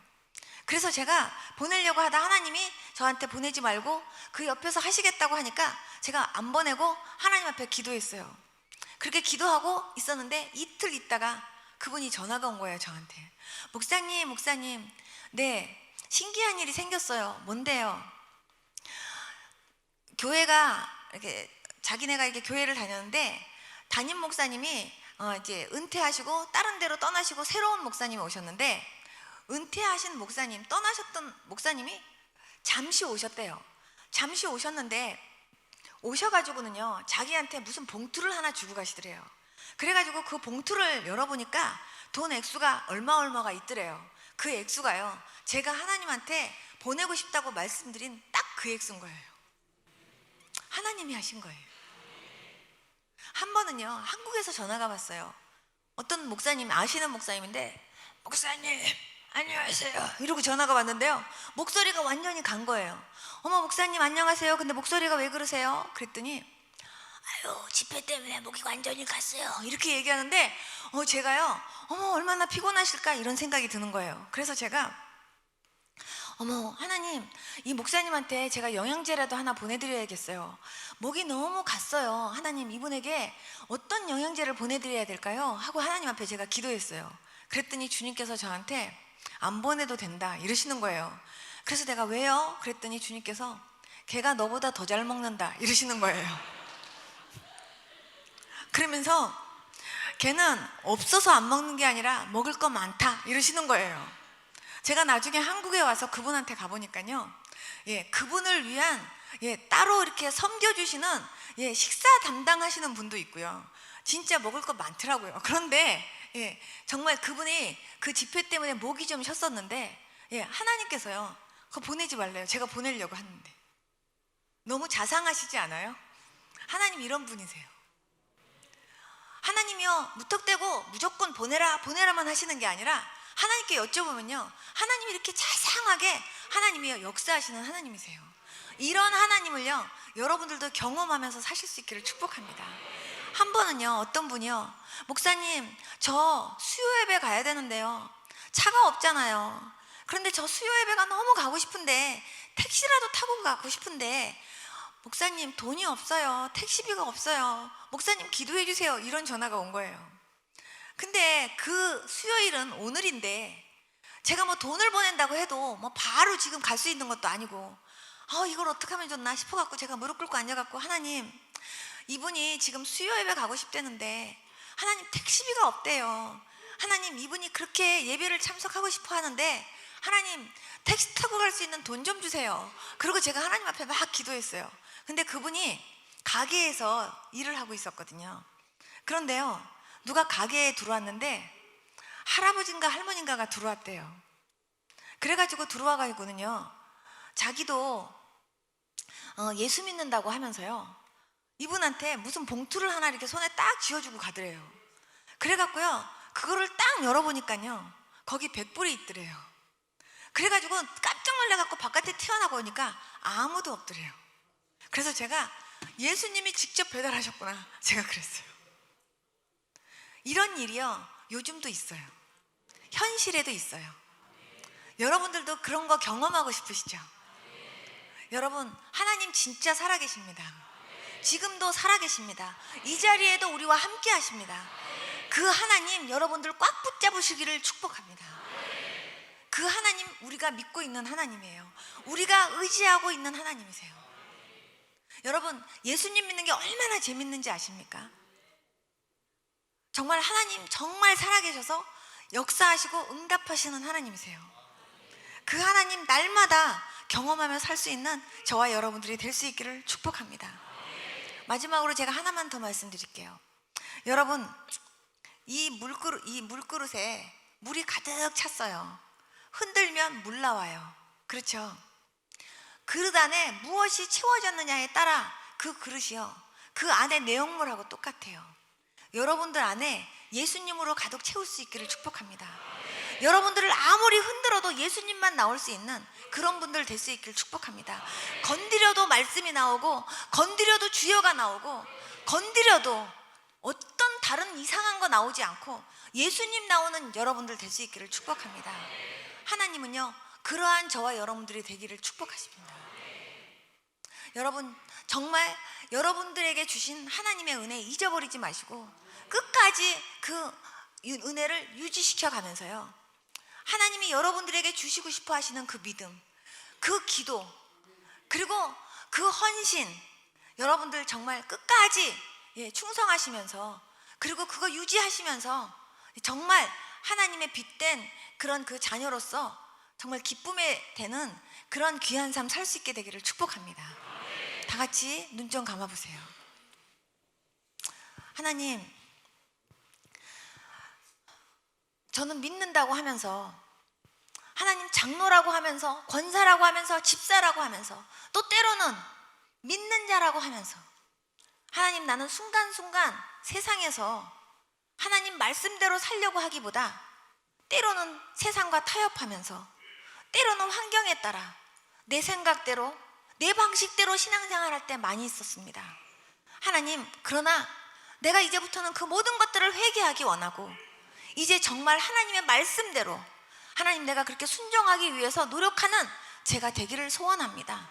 그래서 제가 보내려고 하다 하나님이 저한테 보내지 말고 그 옆에서 하시겠다고 하니까 제가 안 보내고 하나님 앞에 기도했어요. 그렇게 기도하고 있었는데 이틀 있다가 그분이 전화가 온 거예요, 저한테. 목사님, 네, 신기한 일이 생겼어요. 뭔데요? 교회가 이렇게 자기네가 이렇게 교회를 다녔는데 담임 목사님이 이제 은퇴하시고 다른 데로 떠나시고 새로운 목사님이 오셨는데, 은퇴하신 목사님, 떠나셨던 목사님이 잠시 오셨대요. 잠시 오셨는데 오셔가지고는요, 자기한테 무슨 봉투를 하나 주고 가시더래요. 그래가지고 그 봉투를 열어보니까 돈 액수가 얼마가 있더래요. 그 액수가요, 제가 하나님한테 보내고 싶다고 말씀드린 딱 그 액수인 거예요. 하나님이 하신 거예요. 한 번은요, 한국에서 전화가 왔어요. 어떤 목사님, 아시는 목사님인데, 목사님 안녕하세요 이러고 전화가 왔는데요, 목소리가 완전히 간 거예요. 어머 목사님 안녕하세요. 근데 목소리가 왜 그러세요? 그랬더니 아유 집회 때문에 목이 완전히 갔어요 이렇게 얘기하는데 제가요, 어머 얼마나 피곤하실까 이런 생각이 드는 거예요. 그래서 제가 어머 하나님, 이 목사님한테 제가 영양제라도 하나 보내드려야겠어요. 목이 너무 갔어요. 하나님, 이분에게 어떤 영양제를 보내드려야 될까요? 하고 하나님 앞에 제가 기도했어요. 그랬더니 주님께서 저한테 안 보내도 된다 이러시는 거예요. 그래서 내가 왜요? 그랬더니 주님께서 걔가 너보다 더 잘 먹는다 이러시는 거예요. 그러면서 걔는 없어서 안 먹는 게 아니라 먹을 거 많다 이러시는 거예요. 제가 나중에 한국에 와서 그분한테 가보니까요, 그분을 위한 따로 이렇게 섬겨주시는 식사 담당하시는 분도 있고요. 진짜 먹을 거 많더라고요. 그런데 정말 그분이 그 집회 때문에 목이 좀 쉬었었는데 하나님께서요, 그거 보내지 말래요. 제가 보내려고 하는데. 너무 자상하시지 않아요? 하나님 이런 분이세요. 하나님이요, 무턱대고 무조건 보내라만 하시는 게 아니라 하나님께 여쭤보면요, 하나님이 이렇게 자상하게 하나님이요 역사하시는 하나님이세요. 이런 하나님을요 여러분들도 경험하면서 사실 수 있기를 축복합니다. 한 번은요, 어떤 분이요, 목사님 저 수요 예배 가야 되는데요, 차가 없잖아요. 그런데 저 수요 예배가 너무 가고 싶은데 택시라도 타고 가고 싶은데 목사님 돈이 없어요. 택시비가 없어요. 목사님 기도해 주세요. 이런 전화가 온 거예요. 근데 그 수요일은 오늘인데 제가 뭐 돈을 보낸다고 해도 뭐 바로 지금 갈 수 있는 것도 아니고 이걸 어떻게 하면 좋나 싶어갖고 제가 무릎 꿇고 앉아갖고, 하나님, 이분이 지금 수요 예배 가고 싶다는데 하나님 택시비가 없대요. 하나님, 이분이 그렇게 예배를 참석하고 싶어 하는데 하나님 택시 타고 갈 수 있는 돈 좀 주세요. 그리고 제가 하나님 앞에 막 기도했어요. 근데 그분이 가게에서 일을 하고 있었거든요. 그런데요, 누가 가게에 들어왔는데 할아버지인가 할머니인가가 들어왔대요. 그래가지고 들어와가지고는요, 자기도 예수 믿는다고 하면서요, 이분한테 무슨 봉투를 하나 이렇게 손에 딱 쥐어주고 가더래요. 그래갖고요, 그거를 딱 열어보니까요, 거기 100불이 있더래요. 그래가지고 깜짝 놀라갖고 바깥에 튀어나가 오니까 아무도 없더래요. 그래서 제가 예수님이 직접 배달하셨구나, 제가 그랬어요. 이런 일이요 요즘도 있어요. 현실에도 있어요. 여러분들도 그런 거 경험하고 싶으시죠? 여러분, 하나님 진짜 살아계십니다. 지금도 살아계십니다. 이 자리에도 우리와 함께 하십니다. 그 하나님 여러분들 꽉 붙잡으시기를 축복합니다. 그 하나님 우리가 믿고 있는 하나님이에요. 우리가 의지하고 있는 하나님이세요. 여러분, 예수님 믿는 게 얼마나 재밌는지 아십니까? 정말 하나님 정말 살아계셔서 역사하시고 응답하시는 하나님이세요. 그 하나님 날마다 경험하며 살 수 있는 저와 여러분들이 될 수 있기를 축복합니다. 마지막으로 제가 하나만 더 말씀드릴게요. 여러분, 이 물그릇에 물이 가득 찼어요. 흔들면 물 나와요. 그렇죠? 그릇 안에 무엇이 채워졌느냐에 따라 그 그릇이요, 그 안에 내용물하고 똑같아요. 여러분들 안에 예수님으로 가득 채울 수 있기를 축복합니다. 여러분들을 아무리 흔들어도 예수님만 나올 수 있는 그런 분들 될 수 있기를 축복합니다. 건드려도 말씀이 나오고, 건드려도 주여가 나오고, 건드려도 어떤 다른 이상한 거 나오지 않고 예수님 나오는 여러분들 될 수 있기를 축복합니다. 하나님은요 그러한 저와 여러분들이 되기를 축복하십니다. 여러분, 정말 여러분들에게 주신 하나님의 은혜 잊어버리지 마시고 끝까지 그 은혜를 유지시켜 가면서요, 하나님이 여러분들에게 주시고 싶어 하시는 그 믿음, 그 기도, 그리고 그 헌신, 여러분들 정말 끝까지 충성하시면서, 그리고 그거 유지하시면서 정말 하나님의 빚된 그런 그 자녀로서 정말 기쁨에 되는 그런 귀한 삶 살 수 있게 되기를 축복합니다. 다 같이 눈 좀 감아보세요. 하나님, 저는 믿는다고 하면서, 하나님 장로라고 하면서, 권사라고 하면서, 집사라고 하면서, 또 때로는 믿는 자라고 하면서, 하나님, 나는 순간순간 세상에서 하나님 말씀대로 살려고 하기보다 때로는 세상과 타협하면서, 때로는 환경에 따라 내 생각대로, 내 방식대로 신앙생활할 때 많이 있었습니다. 하나님, 그러나 내가 이제부터는 그 모든 것들을 회개하기 원하고, 이제 정말 하나님의 말씀대로, 하나님, 내가 그렇게 순종하기 위해서 노력하는 제가 되기를 소원합니다.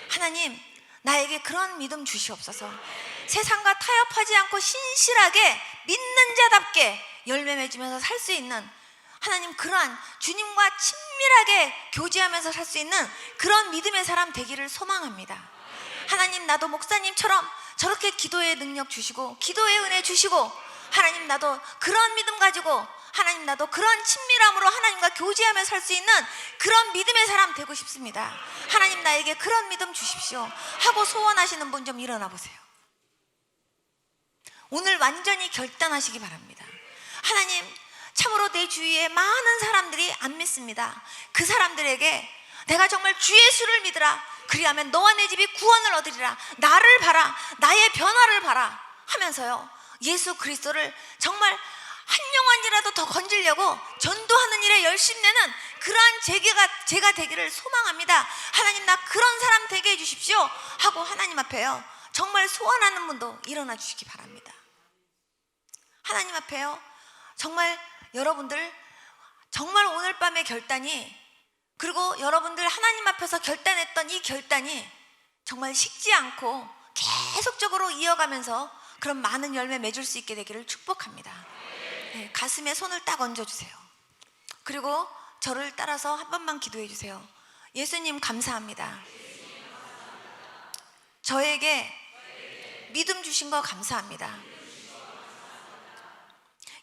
하나님, 나에게 그런 믿음 주시옵소서. 세상과 타협하지 않고 신실하게 믿는 자답게 열매 맺으면서 살 수 있는, 하나님, 그러한 주님과 친밀하게 교제하면서 살 수 있는 그런 믿음의 사람 되기를 소망합니다. 하나님, 나도 목사님처럼 저렇게 기도의 능력 주시고 기도의 은혜 주시고, 하나님, 나도 그런 믿음 가지고, 하나님, 나도 그런 친밀함으로 하나님과 교제하며 살 수 있는 그런 믿음의 사람 되고 싶습니다. 하나님, 나에게 그런 믿음 주십시오 하고 소원하시는 분 좀 일어나 보세요. 오늘 완전히 결단하시기 바랍니다. 하나님, 참으로 내 주위에 많은 사람들이 안 믿습니다. 그 사람들에게 내가 정말 주 예수를 믿으라, 그리하면 너와 내 집이 구원을 얻으리라, 나를 봐라, 나의 변화를 봐라 하면서요, 예수 그리스도를 정말 한 영혼이라도 더 건지려고 전도하는 일에 열심내는 그러한 제가 되기를 소망합니다. 하나님, 나 그런 사람 되게 해주십시오 하고 하나님 앞에요, 정말 소원하는 분도 일어나 주시기 바랍니다. 하나님 앞에요, 정말 여러분들 정말 오늘 밤의 결단이, 그리고 여러분들 하나님 앞에서 결단했던 이 결단이 정말 식지 않고 계속적으로 이어가면서 그런 많은 열매 맺을 수 있게 되기를 축복합니다. 네, 가슴에 손을 딱 얹어주세요. 그리고 저를 따라서 한 번만 기도해 주세요. 예수님, 감사합니다. 저에게 믿음 주신 거 감사합니다.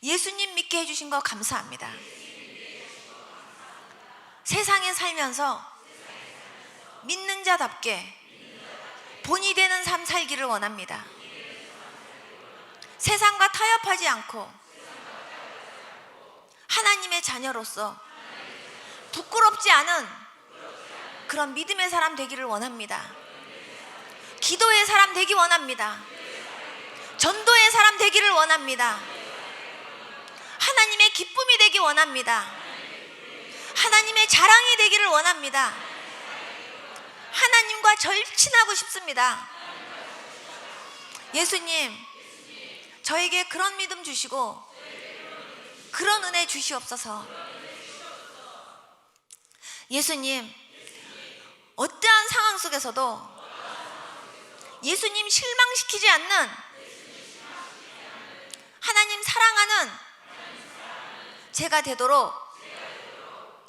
예수님 믿게 해주신 거 감사합니다. 세상에 살면서 믿는 자답게 본이 되는 삶 살기를 원합니다. 세상과 타협하지 않고 하나님의 자녀로서 부끄럽지 않은 그런 믿음의 사람 되기를 원합니다. 기도의 사람 되기 원합니다. 전도의 사람 되기를 원합니다. 하나님의 기쁨이 되기 원합니다. 하나님의 자랑이 되기를 원합니다. 하나님과 절친하고 싶습니다. 예수님, 저에게 그런 믿음 주시고 그런 은혜 주시옵소서. 예수님, 어떠한 상황 속에서도 예수님 실망시키지 않는 하나님 사랑하는 제가 되도록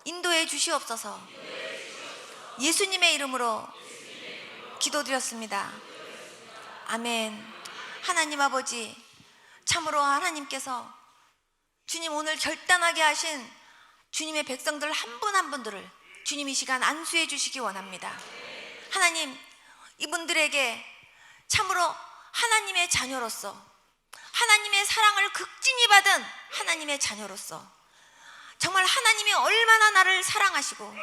인도해 주시옵소서. 예수님의 이름으로 기도드렸습니다. 아멘. 하나님 아버지, 참으로 하나님께서 주님 오늘 결단하게 하신 주님의 백성들 한 분 한 분들을 주님 이 시간 안수해 주시기 원합니다. 하나님, 이분들에게 참으로 하나님의 자녀로서, 하나님의 사랑을 극진히 받은 하나님의 자녀로서 정말 하나님이 얼마나 나를 사랑하시고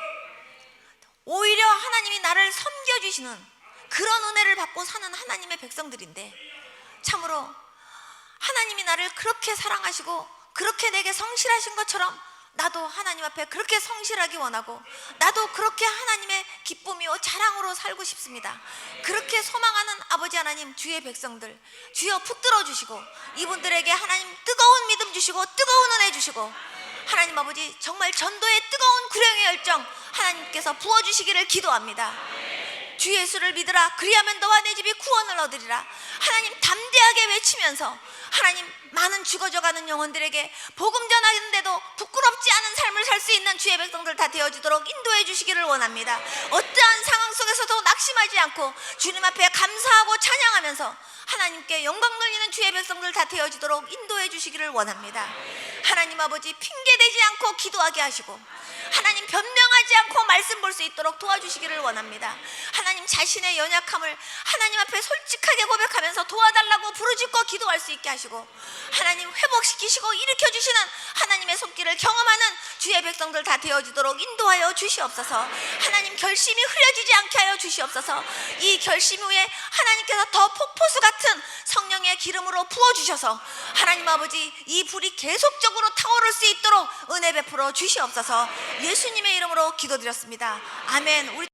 오히려 하나님이 나를 섬겨주시는 그런 은혜를 받고 사는 하나님의 백성들인데, 참으로 하나님이 나를 그렇게 사랑하시고 그렇게 내게 성실하신 것처럼 나도 하나님 앞에 그렇게 성실하기 원하고, 나도 그렇게 하나님의 기쁨이요 자랑으로 살고 싶습니다. 그렇게 소망하는 아버지 하나님, 주의 백성들 주여 붙들어 주시고 이분들에게 하나님 뜨거운 믿음 주시고 뜨거운 은혜 주시고, 하나님 아버지 정말 전도의 뜨거운 구령의 열정 하나님 하나님께서 부어주시기를 기도합니다. 주 예수를 믿으라. 그리하면 너와 내 집이 구원을 얻으리라. 하나님 담대하게 외치면서 하나님 많은 죽어져가는 영혼들에게 복음 전하는데도 부끄럽지 않은 삶을 살 수 있는 주의 백성들 다 되어지도록 인도해 주시기를 원합니다. 어떠한 상황 속에서도 낙심하지 않고 주님 앞에 감사하고 찬양하면서 하나님께 영광 돌리는 주의 백성들 다 되어지도록 인도해 주시기를 원합니다. 하나님 아버지, 핑계대지 않고 기도하게 하시고 하나님 변명하지 않고 말씀 볼 수 있도록 도와주시기를 원합니다. 하나님 자신의 연약함을 하나님 앞에 솔직하게 고백하면서 도와달라고 부르짖고 기도할 수 있게 하시고 하나님 회복시키시고 일으켜주시는 하나님의 손길을 경험하는 주의 백성들 다 되어지도록 인도하여 주시옵소서. 하나님 결심이 흐려지지 않게 하여 주시옵소서. 이 결심 후에 하나님께서 더 폭포수 같은 성령의 기름으로 부어주셔서 하나님 아버지 이 불이 계속적으로 타오를 수 있도록 은혜 베풀어 주시옵소서. 예수님의 이름으로 기도드렸습니다. 아멘. 우리